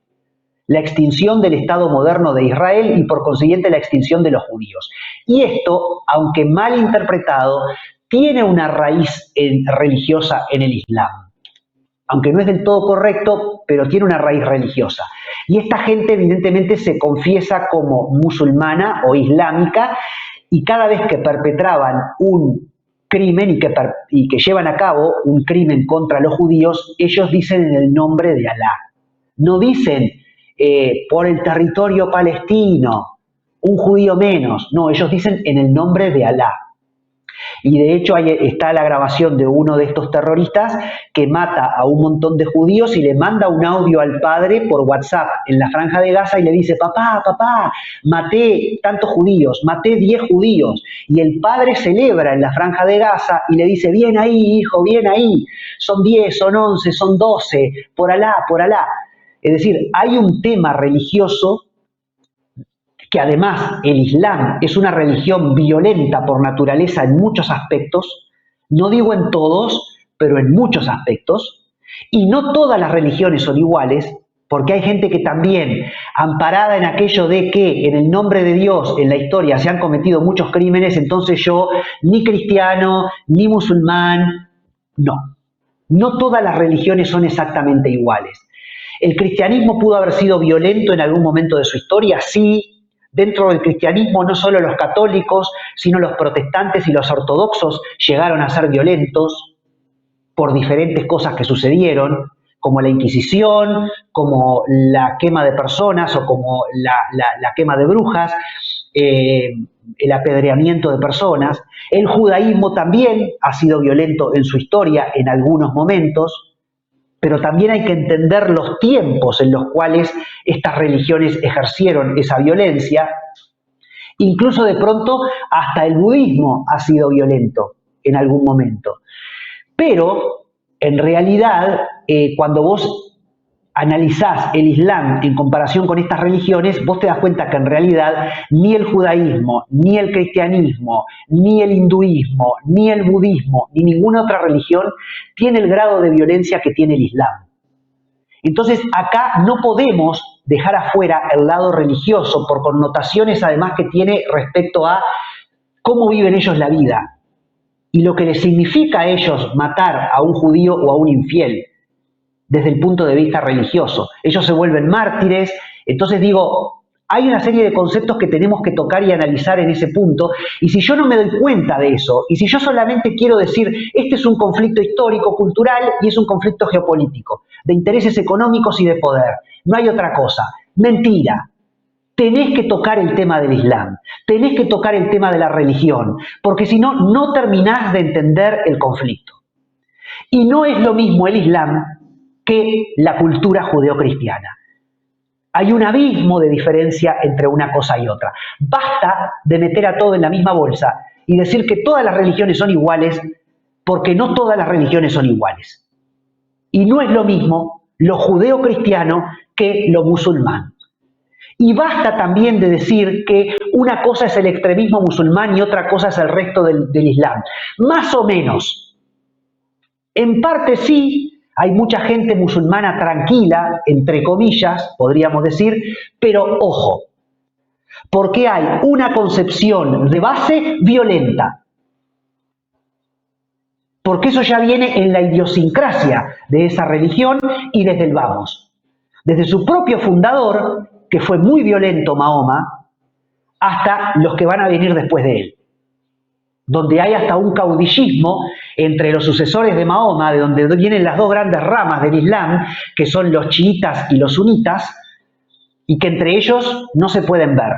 la extinción del Estado moderno de Israel y por consiguiente la extinción de los judíos. Y esto, aunque mal interpretado, tiene una raíz religiosa en el Islam. Aunque no es del todo correcto, pero tiene una raíz religiosa. Y esta gente evidentemente se confiesa como musulmana o islámica y cada vez que perpetraban un crimen y que llevan a cabo un crimen contra los judíos, ellos dicen en el nombre de Alá. No dicen por el territorio palestino, un judío menos. No, ellos dicen en el nombre de Alá. Y de hecho ahí está la grabación de uno de estos terroristas que mata a un montón de judíos y le manda un audio al padre por WhatsApp en la Franja de Gaza y le dice: papá, maté tantos judíos, maté 10 judíos. Y el padre celebra en la Franja de Gaza y le dice: bien ahí, hijo, bien ahí, son 10, son 11, son 12, por Alá, por Alá. Es decir, hay un tema religioso que además el Islam es una religión violenta por naturaleza en muchos aspectos, no digo en todos, pero en muchos aspectos, y no todas las religiones son iguales, porque hay gente que también, amparada en aquello de que en el nombre de Dios en la historia se han cometido muchos crímenes, entonces yo, ni cristiano, ni musulmán, no todas las religiones son exactamente iguales. ¿El cristianismo pudo haber sido violento en algún momento de su historia? Sí. Dentro del cristianismo no solo los católicos, sino los protestantes y los ortodoxos llegaron a ser violentos por diferentes cosas que sucedieron, como la Inquisición, como la quema de personas o como la quema de brujas, el apedreamiento de personas. El judaísmo también ha sido violento en su historia en algunos momentos, pero también hay que entender los tiempos en los cuales estas religiones ejercieron esa violencia. Incluso de pronto hasta el budismo ha sido violento en algún momento. Pero en realidad, cuando vos analizás el Islam en comparación con estas religiones, vos te das cuenta que en realidad ni el judaísmo, ni el cristianismo, ni el hinduismo, ni el budismo, ni ninguna otra religión tiene el grado de violencia que tiene el Islam. Entonces acá no podemos dejar afuera el lado religioso por connotaciones además que tiene respecto a cómo viven ellos la vida y lo que les significa a ellos matar a un judío o a un infiel desde el punto de vista religioso. Ellos se vuelven mártires. Entonces digo, hay una serie de conceptos que tenemos que tocar y analizar en ese punto, y si yo no me doy cuenta de eso, y si yo solamente quiero decir, este es un conflicto histórico, cultural, y es un conflicto geopolítico, de intereses económicos y de poder, no hay otra cosa, mentira. Tenés que tocar el tema del Islam, tenés que tocar el tema de la religión, porque si no, no terminás de entender el conflicto. Y no es lo mismo el Islam que la cultura judeocristiana. Hay un abismo de diferencia entre una cosa y otra. Basta de meter a todo en la misma bolsa y decir que todas las religiones son iguales, porque no todas las religiones son iguales. Y no es lo mismo lo judeocristiano que lo musulmán. Y basta también de decir que una cosa es el extremismo musulmán y otra cosa es el resto del Islam. Más o menos. En parte sí. Hay mucha gente musulmana tranquila, entre comillas, podríamos decir, pero ojo, Porque hay una concepción de base violenta. Porque eso ya viene en la idiosincrasia de esa religión y desde el vamos. Desde su propio fundador, que fue muy violento, Mahoma, hasta los que van a venir después de él. Donde hay hasta un caudillismo entre los sucesores de Mahoma, de donde vienen las dos grandes ramas del Islam, que son los chiitas y los sunitas, y que entre ellos no se pueden ver.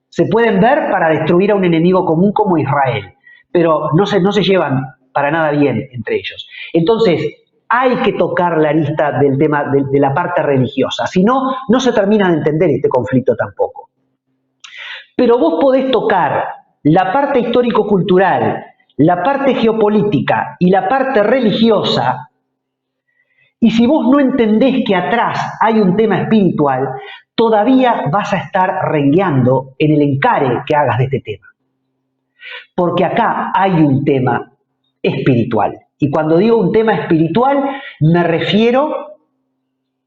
Se pueden ver para destruir a un enemigo común como Israel, pero no se llevan para nada bien entre ellos. Entonces, hay que tocar la arista del tema de la parte religiosa, si no, no se termina de entender este conflicto tampoco. Pero vos podés tocar la parte histórico-cultural, la parte geopolítica y la parte religiosa, y si vos no entendés que atrás hay un tema espiritual, todavía vas a estar rengueando en el encare que hagas de este tema. Porque acá hay un tema espiritual. Y cuando digo un tema espiritual, me refiero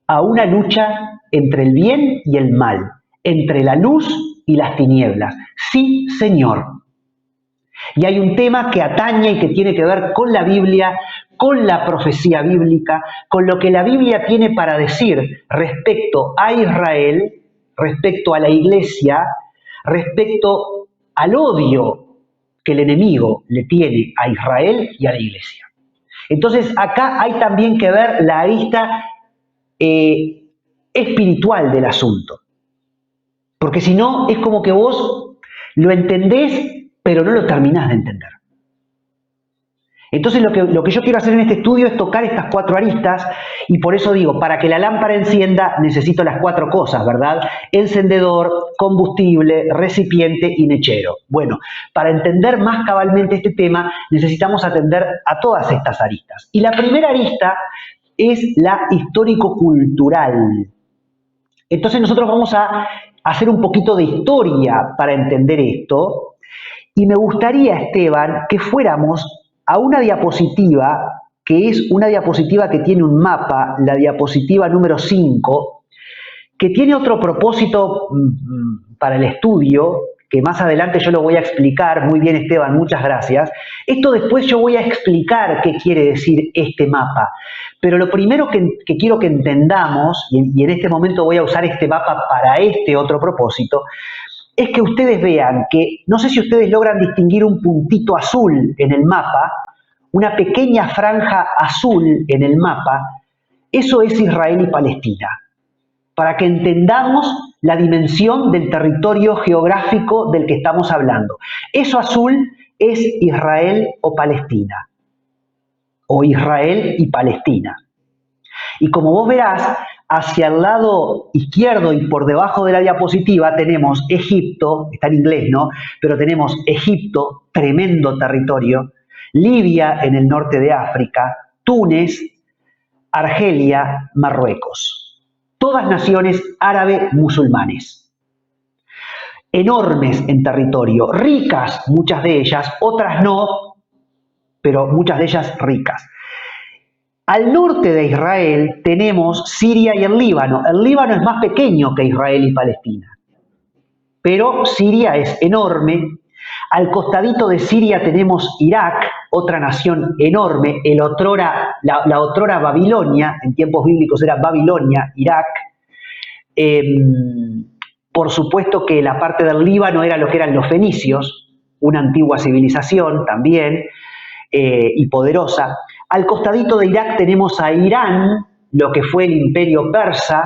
a una lucha entre el bien y el mal, entre la luz y las tinieblas. Sí, señor. Y hay un tema que atañe y que tiene que ver con la Biblia, con la profecía bíblica, con lo que la Biblia tiene para decir respecto a Israel, respecto a la Iglesia, respecto al odio que el enemigo le tiene a Israel y a la Iglesia. Entonces, acá hay también que ver la arista espiritual del asunto. Porque si no, es como que vos lo entendés, pero no lo terminás de entender. Entonces, lo que yo quiero hacer en este estudio es tocar estas cuatro aristas, y por eso digo, para que la lámpara encienda necesito las cuatro cosas, ¿verdad? Encendedor, combustible, recipiente y mechero. Bueno, para entender más cabalmente este tema, necesitamos atender a todas estas aristas. Y la primera arista es la histórico-cultural. Entonces nosotros vamos a hacer un poquito de historia para entender esto, y me gustaría, Esteban, que fuéramos a una diapositiva, que es una diapositiva que tiene un mapa, la diapositiva número 5, que tiene otro propósito para el estudio, que más adelante yo lo voy a explicar. Muy bien, Esteban, muchas gracias. Esto después yo voy a explicar qué quiere decir este mapa. Pero lo primero que quiero que entendamos, y en este momento voy a usar este mapa para este otro propósito, es que ustedes vean que, no sé si ustedes logran distinguir un puntito azul en el mapa, una pequeña franja azul en el mapa, eso es Israel y Palestina, para que entendamos la dimensión del territorio geográfico del que estamos hablando. Eso azul es Israel o Palestina, o Israel y Palestina. Y como vos verás, hacia el lado izquierdo y por debajo de la diapositiva tenemos Egipto, está en inglés, ¿no? Pero tenemos Egipto, tremendo territorio, Libia en el norte de África, Túnez, Argelia, Marruecos. Todas naciones árabe-musulmanes. Enormes en territorio, ricas muchas de ellas, otras no, pero muchas de ellas ricas. Al norte de Israel tenemos Siria y el Líbano. El Líbano es más pequeño que Israel y Palestina, pero Siria es enorme. Al costadito de Siria tenemos Irak, otra nación enorme, la otrora Babilonia, en tiempos bíblicos era Babilonia, Irak. Por supuesto que la parte del Líbano era lo que eran los fenicios, una antigua civilización también, y poderosa. Al costadito de Irak tenemos a Irán, lo que fue el imperio persa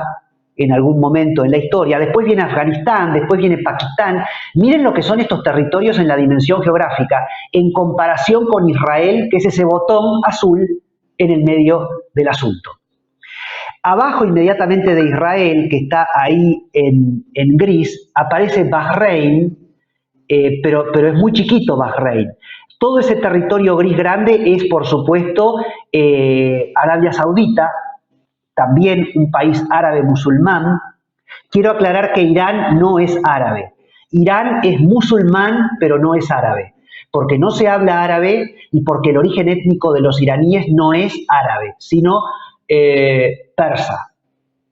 en algún momento en la historia. Después viene Afganistán, después viene Pakistán. Miren lo que son estos territorios en la dimensión geográfica, en comparación con Israel, que es ese botón azul en el medio del asunto. Abajo inmediatamente de Israel, que está ahí en gris, aparece Bahrein, pero es muy chiquito Bahrein. Todo ese territorio gris grande es, por supuesto, Arabia Saudita, también un país árabe musulmán. Quiero aclarar que Irán no es árabe. Irán es musulmán, pero no es árabe, porque no se habla árabe y porque el origen étnico de los iraníes no es árabe, sino persa.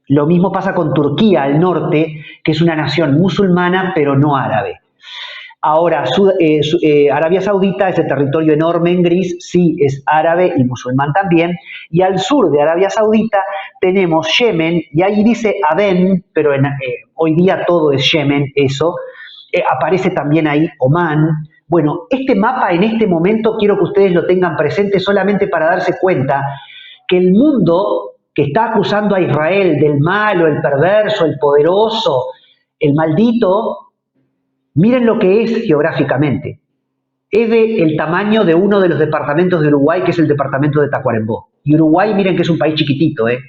Lo mismo pasa con Turquía al norte, que es una nación musulmana pero no árabe. Ahora, Arabia Saudita, ese territorio enorme en gris, sí es árabe y musulmán también. Y al sur de Arabia Saudita tenemos Yemen, y ahí dice Adén, pero hoy día todo es Yemen, eso. Aparece también ahí Omán. Bueno, este mapa en este momento quiero que ustedes lo tengan presente solamente para darse cuenta que el mundo que está acusando a Israel del malo, el perverso, el poderoso, el maldito, miren lo que es geográficamente. Es del tamaño de uno de los departamentos de Uruguay, que es el departamento de Tacuarembó. Y Uruguay, miren que es un país chiquitito, ¿eh?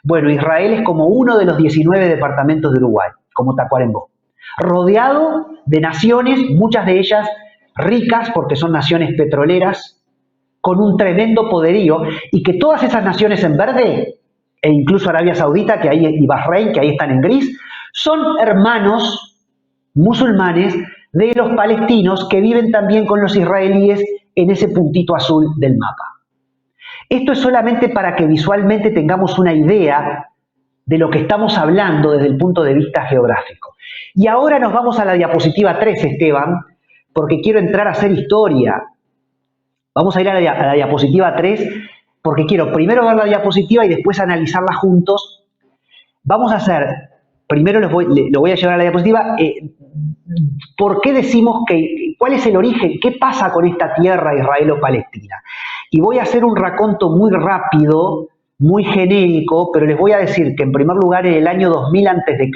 Bueno, Israel es como uno de los 19 departamentos de Uruguay, como Tacuarembó. Rodeado de naciones, muchas de ellas ricas porque son naciones petroleras, con un tremendo poderío, y que todas esas naciones en verde, e incluso Arabia Saudita que ahí, y Bahrein, que ahí están en gris, son hermanos musulmanes de los palestinos que viven también con los israelíes en ese puntito azul del mapa. Esto es solamente para que visualmente tengamos una idea de lo que estamos hablando desde el punto de vista geográfico. Y ahora nos vamos a la diapositiva 3, Esteban, porque quiero entrar a hacer historia. Vamos a ir a la diapositiva 3, porque quiero primero ver la diapositiva y después analizarla juntos. Vamos a hacer, primero lo voy a llevar a la diapositiva, ¿por qué decimos que, cuál es el origen, qué pasa con esta tierra israelo-palestina? Y voy a hacer un raconto muy rápido, muy genérico, pero les voy a decir que en primer lugar en el año 2000 a.C.,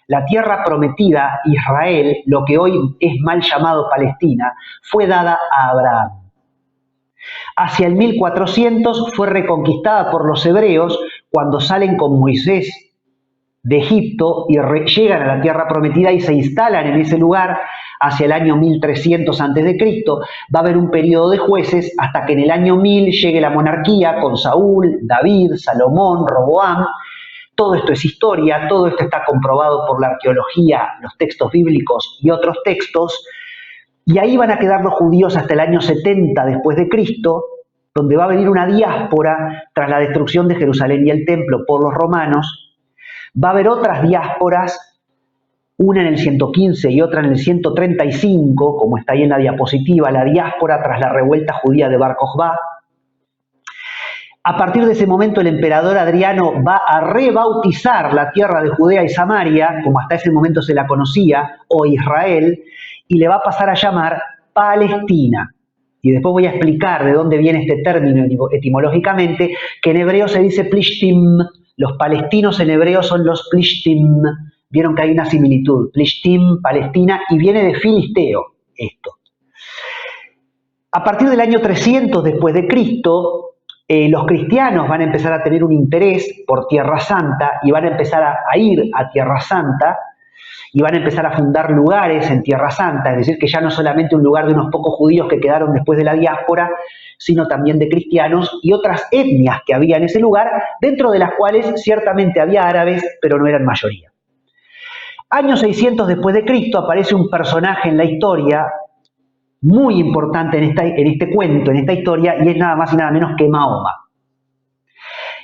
la tierra prometida, Israel, lo que hoy es mal llamado Palestina, fue dada a Abraham. Hacia el 1400 fue reconquistada por los hebreos cuando salen con Moisés de Egipto y llegan a la tierra prometida y se instalan en ese lugar hacia el año 1300 a.C. Va a haber un periodo de jueces hasta que en el año 1000 llegue la monarquía con Saúl, David, Salomón, Roboam. Todo esto es historia, todo esto está comprobado por la arqueología, los textos bíblicos y otros textos. Y ahí van a quedar los judíos hasta el año 70 después de Cristo, donde va a venir una diáspora tras la destrucción de Jerusalén y el templo por los romanos. Va a haber otras diásporas, una en el 115 y otra en el 135, como está ahí en la diapositiva, la diáspora tras la revuelta judía de Bar Kokhba. A partir de ese momento el emperador Adriano va a rebautizar la tierra de Judea y Samaria, como hasta ese momento se la conocía, o Israel, y le va a pasar a llamar Palestina. Y después voy a explicar de dónde viene este término etimológicamente, que en hebreo se dice Plishtim. Los palestinos en hebreo son los Plishtim. Vieron que hay una similitud. Plishtim, Palestina, y viene de filisteo esto. A partir del año 300 después de Cristo, los cristianos van a empezar a tener un interés por Tierra Santa y van a empezar a ir a Tierra Santa y van a empezar a fundar lugares en Tierra Santa, es decir, que ya no solamente un lugar de unos pocos judíos que quedaron después de la diáspora, sino también de cristianos y otras etnias que había en ese lugar, dentro de las cuales ciertamente había árabes, pero no eran mayoría. Año 600 después de Cristo aparece un personaje en la historia muy importante en este cuento, en esta historia, y es nada más y nada menos que Mahoma.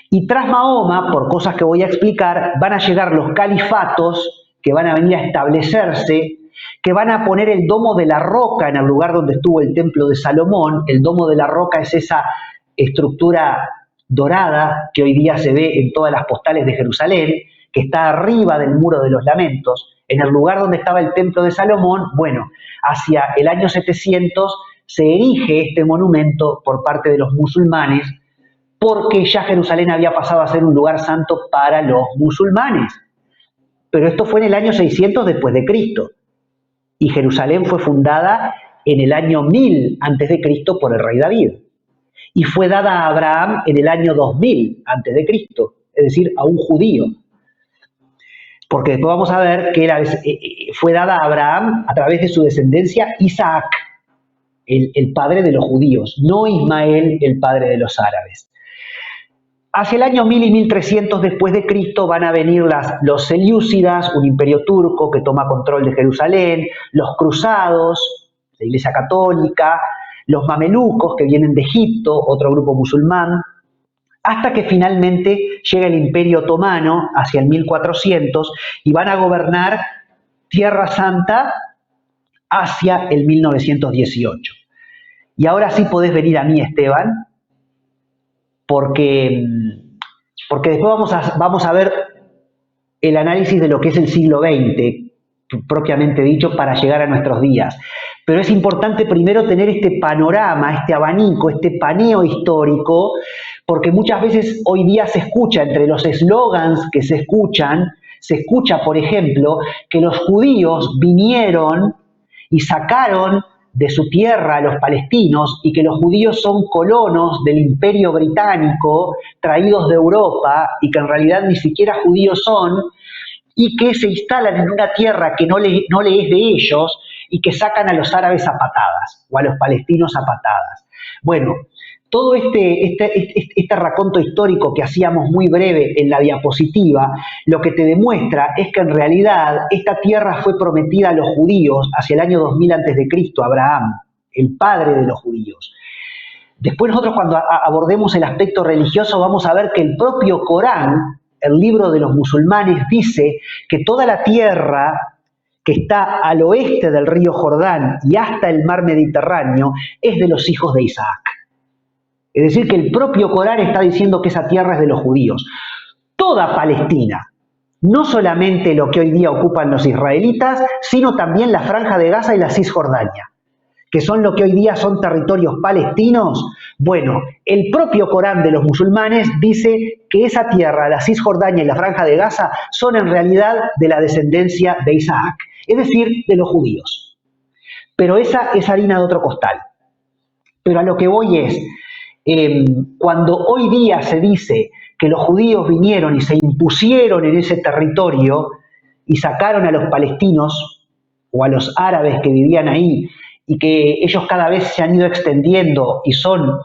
Y tras Mahoma, por cosas que voy a explicar, van a llegar los califatos que van a venir a establecerse, que van a poner el Domo de la Roca en el lugar donde estuvo el Templo de Salomón. El Domo de la Roca es esa estructura dorada que hoy día se ve en todas las postales de Jerusalén, que está arriba del Muro de los Lamentos, en el lugar donde estaba el Templo de Salomón. Bueno, hacia el año 700 se erige este monumento por parte de los musulmanes, porque ya Jerusalén había pasado a ser un lugar santo para los musulmanes. Pero esto fue en el año 600 después de Cristo, y Jerusalén fue fundada en el año 1000 antes de Cristo por el rey David, y fue dada a Abraham en el año 2000 antes de Cristo, es decir, a un judío. Porque después vamos a ver que fue dada a Abraham a través de su descendencia Isaac, el padre de los judíos, no Ismael, el padre de los árabes. Hacia el año 1000 y 1300 después de Cristo van a venir los selyúcidas, un imperio turco que toma control de Jerusalén, los cruzados, la Iglesia Católica, los mamelucos que vienen de Egipto, otro grupo musulmán, hasta que finalmente llega el Imperio Otomano hacia el 1400 y van a gobernar Tierra Santa hacia el 1918. Y ahora sí podés venir a mí, Esteban, porque después vamos a ver el análisis de lo que es el siglo XX, propiamente dicho, para llegar a nuestros días. Pero es importante primero tener este panorama, este abanico, este paneo histórico, porque muchas veces hoy día se escucha, entre los eslogans que se escucha, por ejemplo, que los judíos vinieron y sacaron de su tierra a los palestinos y que los judíos son colonos del Imperio Británico traídos de Europa y que en realidad ni siquiera judíos son y que se instalan en una tierra que no le es de ellos y que sacan a los árabes a patadas o a los palestinos a patadas. Bueno, todo este raconto histórico que hacíamos muy breve en la diapositiva, lo que te demuestra es que en realidad esta tierra fue prometida a los judíos hacia el año 2000 a.C., Abraham, el padre de los judíos. Después nosotros cuando abordemos el aspecto religioso vamos a ver que el propio Corán, el libro de los musulmanes, dice que toda la tierra que está al oeste del río Jordán y hasta el mar Mediterráneo es de los hijos de Isaac. Es decir, que el propio Corán está diciendo que esa tierra es de los judíos. Toda Palestina, no solamente lo que hoy día ocupan los israelitas, sino también la Franja de Gaza y la Cisjordania, que son lo que hoy día son territorios palestinos. Bueno, el propio Corán de los musulmanes dice que esa tierra, la Cisjordania y la Franja de Gaza, son en realidad de la descendencia de Isaac, es decir, de los judíos. Pero esa es harina de otro costal. Pero a lo que voy es, cuando hoy día se dice que los judíos vinieron y se impusieron en ese territorio y sacaron a los palestinos o a los árabes que vivían ahí y que ellos cada vez se han ido extendiendo y son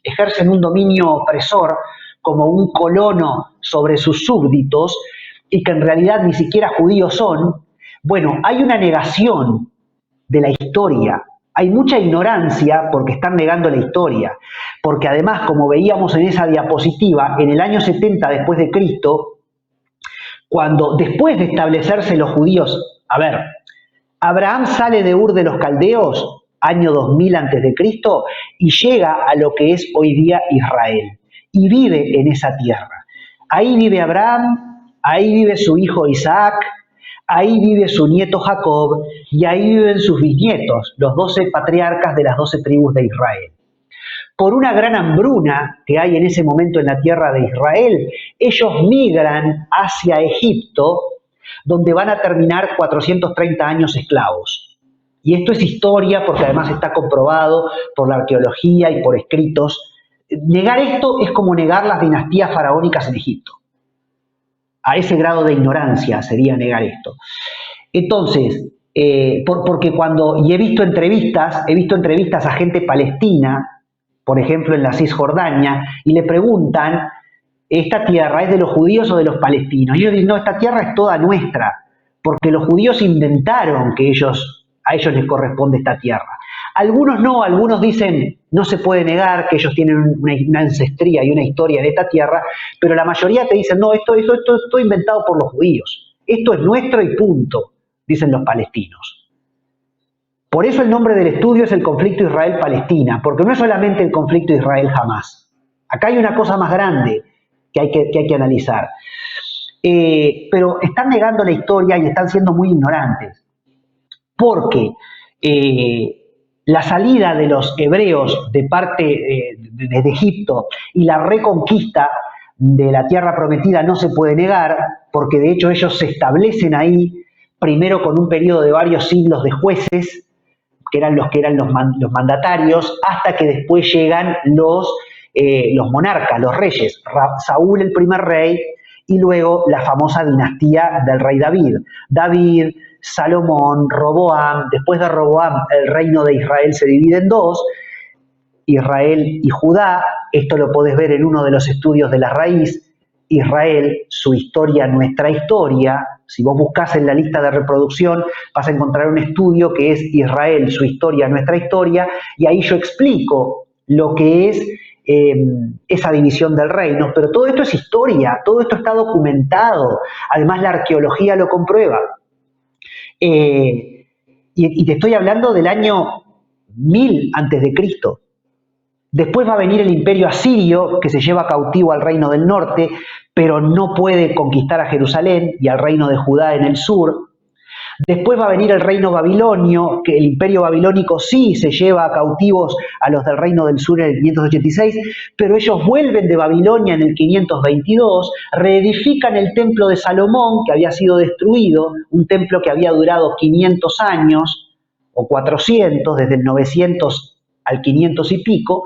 ejercen un dominio opresor como un colono sobre sus súbditos y que en realidad ni siquiera judíos son, bueno, hay una negación de la historia. Hay mucha ignorancia porque están negando la historia, porque además, como veíamos en esa diapositiva, en el año 70 después de Cristo, cuando después de establecerse los judíos, Abraham sale de Ur de los Caldeos, año 2000 a.C., y llega a lo que es hoy día Israel, y vive en esa tierra. Ahí vive Abraham, ahí vive su hijo Isaac, ahí vive su nieto Jacob y ahí viven sus bisnietos, los 12 patriarcas de las 12 tribus de Israel. Por una gran hambruna que hay en ese momento en la tierra de Israel, ellos migran hacia Egipto, donde van a terminar 430 años esclavos. Y esto es historia porque además está comprobado por la arqueología y por escritos. Negar esto es como negar las dinastías faraónicas en Egipto. A ese grado de ignorancia sería negar esto. Entonces, porque y he visto entrevistas a gente palestina, por ejemplo en la Cisjordania, y le preguntan, ¿esta tierra es de los judíos o de los palestinos? Y ellos dicen, no, esta tierra es toda nuestra, porque los judíos inventaron que a ellos les corresponde esta tierra. Algunos dicen, no se puede negar que ellos tienen una ancestría y una historia en esta tierra, pero la mayoría te dicen, no, esto es inventado por los judíos. Esto es nuestro y punto, dicen los palestinos. Por eso el nombre del estudio es el conflicto Israel-Palestina, porque no es solamente el conflicto Israel-Hamás. Acá hay una cosa más grande que hay que analizar. Pero están negando la historia y están siendo muy ignorantes, porque la salida de los hebreos de parte de Egipto y la reconquista de la tierra prometida no se puede negar, porque de hecho ellos se establecen ahí, primero con un periodo de varios siglos de jueces, que eran los mandatarios, hasta que después llegan los monarcas, los reyes, Saúl el primer rey, y luego la famosa dinastía del rey David, Salomón, Roboam. Después de Roboam, el reino de Israel se divide en dos, Israel y Judá. Esto lo podés ver en uno de los estudios de la raíz. Israel, su historia, nuestra historia. Si vos buscás en la lista de reproducción, vas a encontrar un estudio que es Israel, su historia, nuestra historia, y ahí yo explico lo que es esa división del reino, pero todo esto es historia, todo esto está documentado, además la arqueología lo comprueba. Y te estoy hablando del año 1000 antes de Cristo. Después va a venir el imperio asirio, que se lleva cautivo al reino del norte, pero no puede conquistar a Jerusalén y al reino de Judá en el sur. Después va a venir el reino babilonio, que el imperio babilónico sí se lleva cautivos a los del reino del sur en el 586, pero ellos vuelven de Babilonia en el 522, reedifican el templo de Salomón, que había sido destruido, un templo que había durado 500 años, o 400, desde el 900 al 500 y pico,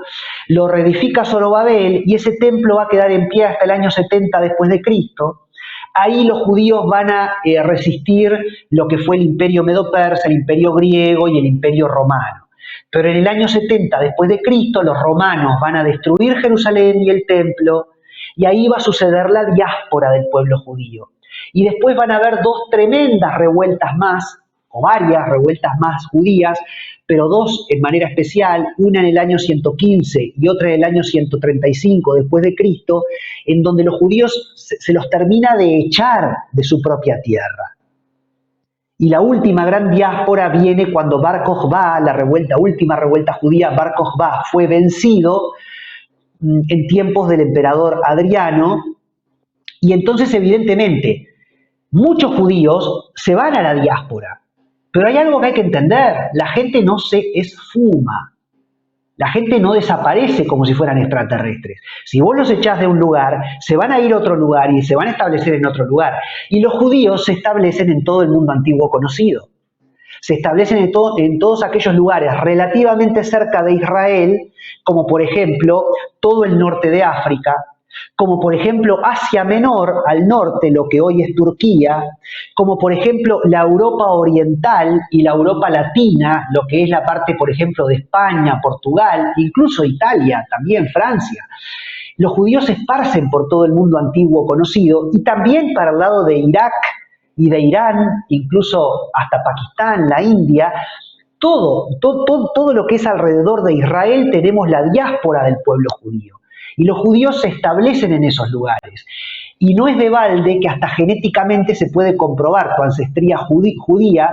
lo reedifica Zorobabel y ese templo va a quedar en pie hasta el año 70 después de Cristo. Ahí los judíos van a resistir lo que fue el imperio medo-persa, el imperio griego y el imperio romano. Pero en el año 70 después de Cristo, los romanos van a destruir Jerusalén y el templo, y ahí va a suceder la diáspora del pueblo judío. Y después van a haber dos tremendas revueltas más, o varias revueltas más judías, pero dos en manera especial, una en el año 115 y otra en el año 135 después de Cristo, en donde los judíos se los termina de echar de su propia tierra. Y la última gran diáspora viene cuando Bar Kokhba, última revuelta judía, Bar Kokhba fue vencido en tiempos del emperador Adriano, y entonces evidentemente muchos judíos se van a la diáspora. Pero hay algo que hay que entender, la gente no se esfuma, la gente no desaparece como si fueran extraterrestres. Si vos los echás de un lugar, se van a ir a otro lugar y se van a establecer en otro lugar. Y los judíos se establecen en todo el mundo antiguo conocido. Se establecen en todos aquellos lugares relativamente cerca de Israel, como por ejemplo todo el norte de África, como por ejemplo Asia Menor, al norte, lo que hoy es Turquía, como por ejemplo la Europa Oriental y la Europa Latina, lo que es la parte, por ejemplo, de España, Portugal, incluso Italia, también Francia. Los judíos se esparcen por todo el mundo antiguo conocido y también para el lado de Irak y de Irán, incluso hasta Pakistán, la India. Todo lo que es alrededor de Israel tenemos la diáspora del pueblo judío. Y los judíos se establecen en esos lugares. Y no es de balde que hasta genéticamente se puede comprobar tu ancestría judía,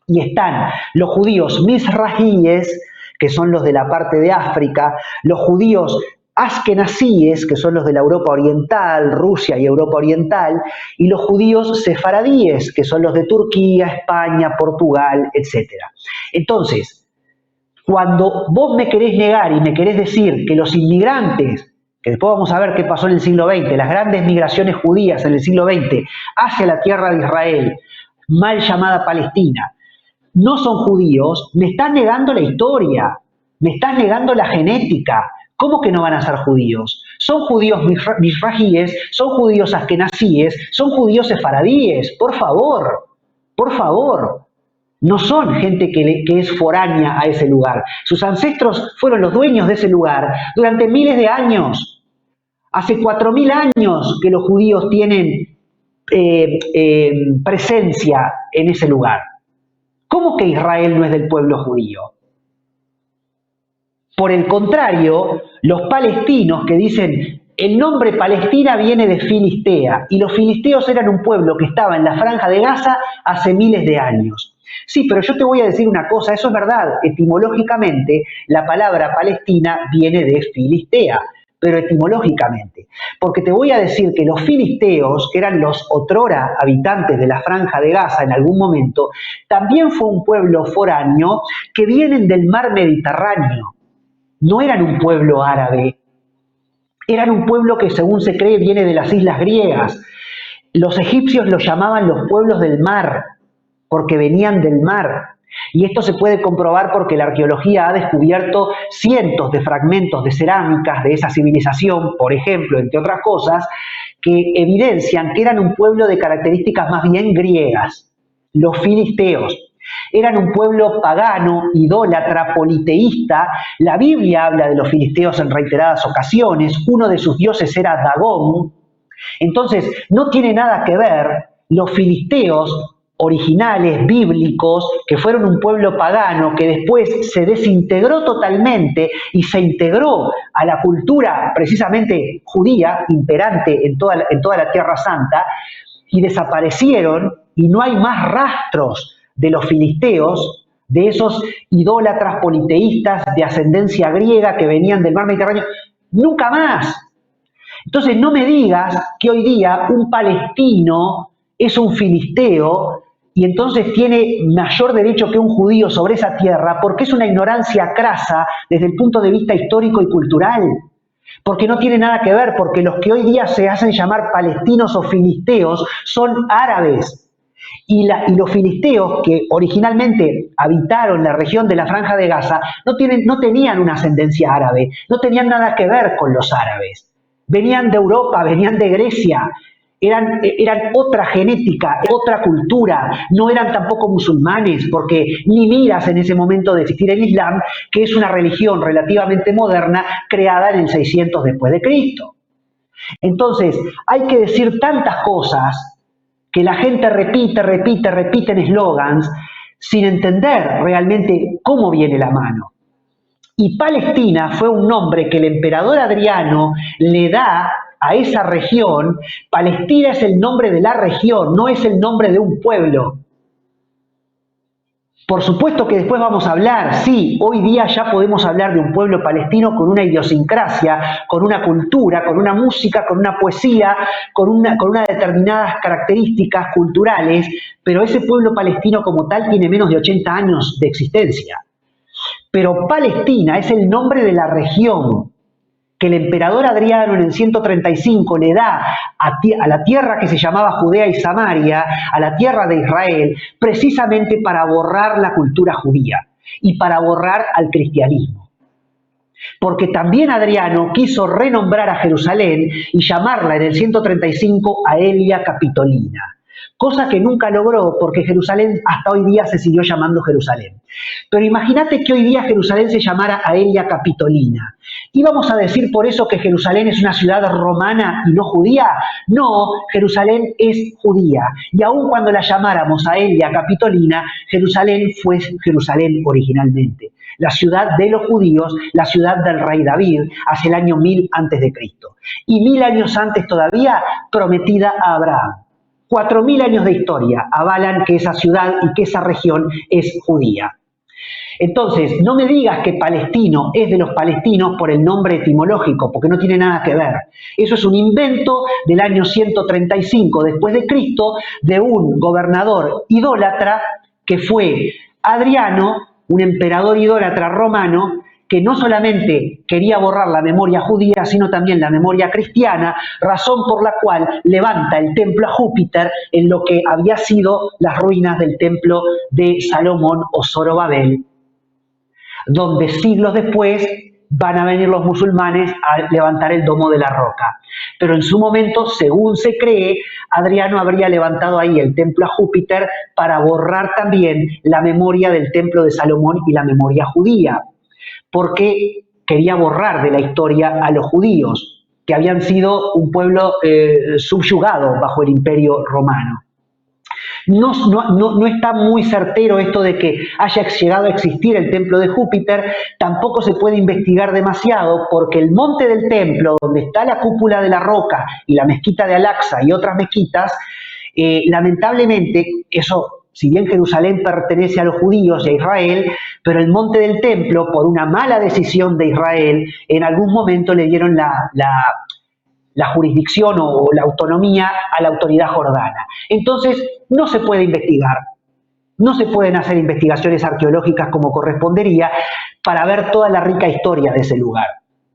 y están los judíos misrajíes, que son los de la parte de África, los judíos askenazíes, que son los de la Europa Oriental, Rusia y Europa Oriental, y los judíos sefaradíes, que son los de Turquía, España, Portugal, etc. Entonces, cuando vos me querés negar y me querés decir que los inmigrantes, que después vamos a ver qué pasó en el siglo XX, las grandes migraciones judías en el siglo XX hacia la tierra de Israel, mal llamada Palestina, no son judíos, me estás negando la historia, me estás negando la genética. ¿Cómo que no van a ser judíos? Son judíos misrajíes, son judíos askenazíes, son judíos sefaradíes, por favor, por favor. No son gente que es foránea a ese lugar. Sus ancestros fueron los dueños de ese lugar durante miles de años. Hace 4000 años que los judíos tienen presencia en ese lugar. ¿Cómo que Israel no es del pueblo judío? Por el contrario, los palestinos que dicen el nombre Palestina viene de Filistea, y los filisteos eran un pueblo que estaba en la Franja de Gaza hace miles de años. Sí, pero yo te voy a decir una cosa, eso es verdad, etimológicamente la palabra Palestina viene de Filistea, pero etimológicamente, porque te voy a decir que los filisteos, que eran los otrora habitantes de la Franja de Gaza en algún momento, también fue un pueblo foráneo que vienen del mar Mediterráneo, no eran un pueblo árabe, eran un pueblo que según se cree viene de las islas griegas. Los egipcios los llamaban los pueblos del mar, porque venían del mar. Y esto se puede comprobar porque la arqueología ha descubierto cientos de fragmentos de cerámicas de esa civilización, por ejemplo, entre otras cosas, que evidencian que eran un pueblo de características más bien griegas. Los filisteos eran un pueblo pagano, idólatra, politeísta. La Biblia habla de los filisteos en reiteradas ocasiones. Uno de sus dioses era Dagón. Entonces, no tiene nada que ver los filisteos originales, bíblicos, que fueron un pueblo pagano, que después se desintegró totalmente y se integró a la cultura precisamente judía, imperante en toda la Tierra Santa, y desaparecieron, y no hay más rastros de los filisteos, de esos idólatras politeístas de ascendencia griega que venían del mar Mediterráneo, nunca más. Entonces no me digas que hoy día un palestino es un filisteo y entonces tiene mayor derecho que un judío sobre esa tierra, porque es una ignorancia crasa desde el punto de vista histórico y cultural. Porque no tiene nada que ver, porque los que hoy día se hacen llamar palestinos o filisteos son árabes. Y los filisteos, que originalmente habitaron la región de la Franja de Gaza, no tenían una ascendencia árabe, no tenían nada que ver con los árabes. Venían de Europa, venían de Grecia, eran otra genética, otra cultura, no eran tampoco musulmanes, porque ni miras en ese momento de existir el Islam, que es una religión relativamente moderna, creada en el 600 después de Cristo. Entonces, hay que decir tantas cosas que la gente repite en eslogans, sin entender realmente cómo viene la mano. Y Palestina fue un nombre que el emperador Adriano le da a esa región. Palestina es el nombre de la región, no es el nombre de un pueblo. Por supuesto que después vamos a hablar, sí, hoy día ya podemos hablar de un pueblo palestino con una idiosincrasia, con una cultura, con una música, con una poesía, con unas determinadas características culturales, pero ese pueblo palestino como tal tiene menos de 80 años de existencia. Pero Palestina es el nombre de la región que el emperador Adriano en el 135 le da a la tierra que se llamaba Judea y Samaria, a la tierra de Israel, precisamente para borrar la cultura judía y para borrar al cristianismo. Porque también Adriano quiso renombrar a Jerusalén y llamarla en el 135 Aelia Capitolina, cosa que nunca logró porque Jerusalén hasta hoy día se siguió llamando Jerusalén. Pero imagínate que hoy día Jerusalén se llamara Aelia Capitolina. ¿Íbamos a decir por eso que Jerusalén es una ciudad romana y no judía? No, Jerusalén es judía. Y aun cuando la llamáramos Aelia Capitolina, Jerusalén fue Jerusalén originalmente. La ciudad de los judíos, la ciudad del rey David, hacia el año 1000 a.C. Y 1000 años antes todavía, prometida a Abraham. 4000 años de historia avalan que esa ciudad y que esa región es judía. Entonces, no me digas que palestino es de los palestinos por el nombre etimológico, porque no tiene nada que ver. Eso es un invento del año 135 después de Cristo de un gobernador idólatra que fue Adriano, un emperador idólatra romano, que no solamente quería borrar la memoria judía, sino también la memoria cristiana, razón por la cual levanta el templo a Júpiter en lo que había sido las ruinas del templo de Salomón o Zorobabel, donde siglos después van a venir los musulmanes a levantar el domo de la roca. Pero en su momento, según se cree, Adriano habría levantado ahí el templo a Júpiter para borrar también la memoria del templo de Salomón y la memoria judía, porque quería borrar de la historia a los judíos, que habían sido un pueblo subyugado bajo el imperio romano. No está muy certero esto de que haya llegado a existir el templo de Júpiter, tampoco se puede investigar demasiado porque el monte del templo, donde está la cúpula de la roca y la mezquita de Al-Aqsa y otras mezquitas, lamentablemente eso, si bien Jerusalén pertenece a los judíos y a Israel, pero el monte del templo, por una mala decisión de Israel, en algún momento le dieron la jurisdicción o la autonomía a la autoridad jordana. Entonces, no se puede investigar, no se pueden hacer investigaciones arqueológicas como correspondería para ver toda la rica historia de ese lugar.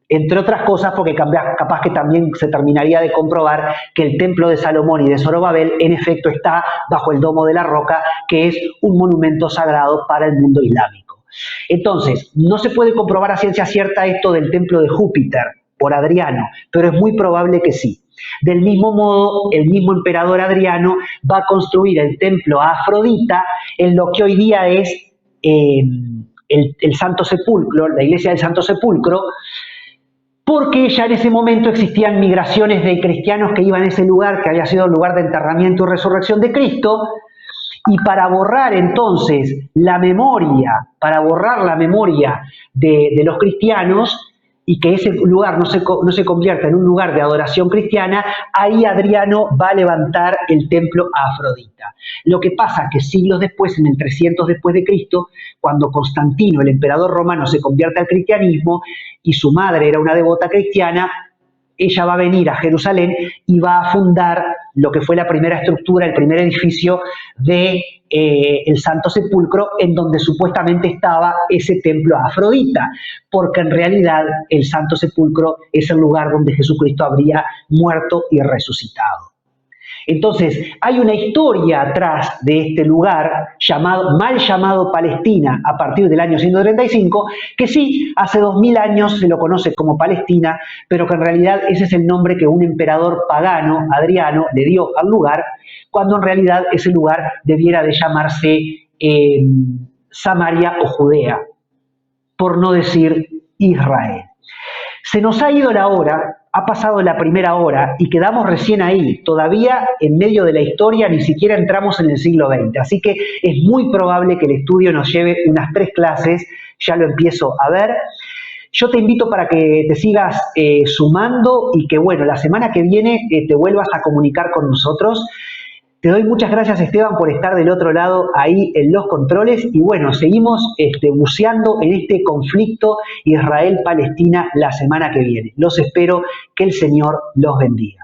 Entre otras cosas, porque capaz que también se terminaría de comprobar que el templo de Salomón y de Zorobabel en efecto está bajo el domo de la roca, que es un monumento sagrado para el mundo islámico. Entonces, no se puede comprobar a ciencia cierta esto del templo de Júpiter por Adriano, pero es muy probable que sí. Del mismo modo, el mismo emperador Adriano va a construir el templo a Afrodita en lo que hoy día es el Santo Sepulcro, la iglesia del Santo Sepulcro, porque ya en ese momento existían migraciones de cristianos que iban a ese lugar, que había sido el lugar de enterramiento y resurrección de Cristo, Y para borrar entonces la memoria, de los cristianos, y que ese lugar no se convierta en un lugar de adoración cristiana, ahí Adriano va a levantar el templo a Afrodita. Lo que pasa que siglos después, en el 300 después de Cristo, cuando Constantino, el emperador romano, se convierte al cristianismo y su madre era una devota cristiana, ella va a venir a Jerusalén y va a fundar lo que fue la primera estructura, el primer edificio de el Santo Sepulcro, en donde supuestamente estaba ese templo a Afrodita, porque en realidad el Santo Sepulcro es el lugar donde Jesucristo habría muerto y resucitado. Entonces, hay una historia atrás de este lugar, mal llamado Palestina, a partir del año 135, que sí, hace 2000 años se lo conoce como Palestina, pero que en realidad ese es el nombre que un emperador pagano, Adriano, le dio al lugar, cuando en realidad ese lugar debiera de llamarse Samaria o Judea, por no decir Israel. Se nos ha ido la hora, ha pasado la primera hora y quedamos recién ahí, todavía en medio de la historia, ni siquiera entramos en el siglo XX, así que es muy probable que el estudio nos lleve unas 3 clases, ya lo empiezo a ver. Yo te invito para que te sigas sumando y que, bueno, la semana que viene te vuelvas a comunicar con nosotros. Te doy muchas gracias, Esteban, por estar del otro lado ahí en los controles y bueno, seguimos buceando en este conflicto Israel-Palestina la semana que viene. Los espero, que el Señor los bendiga.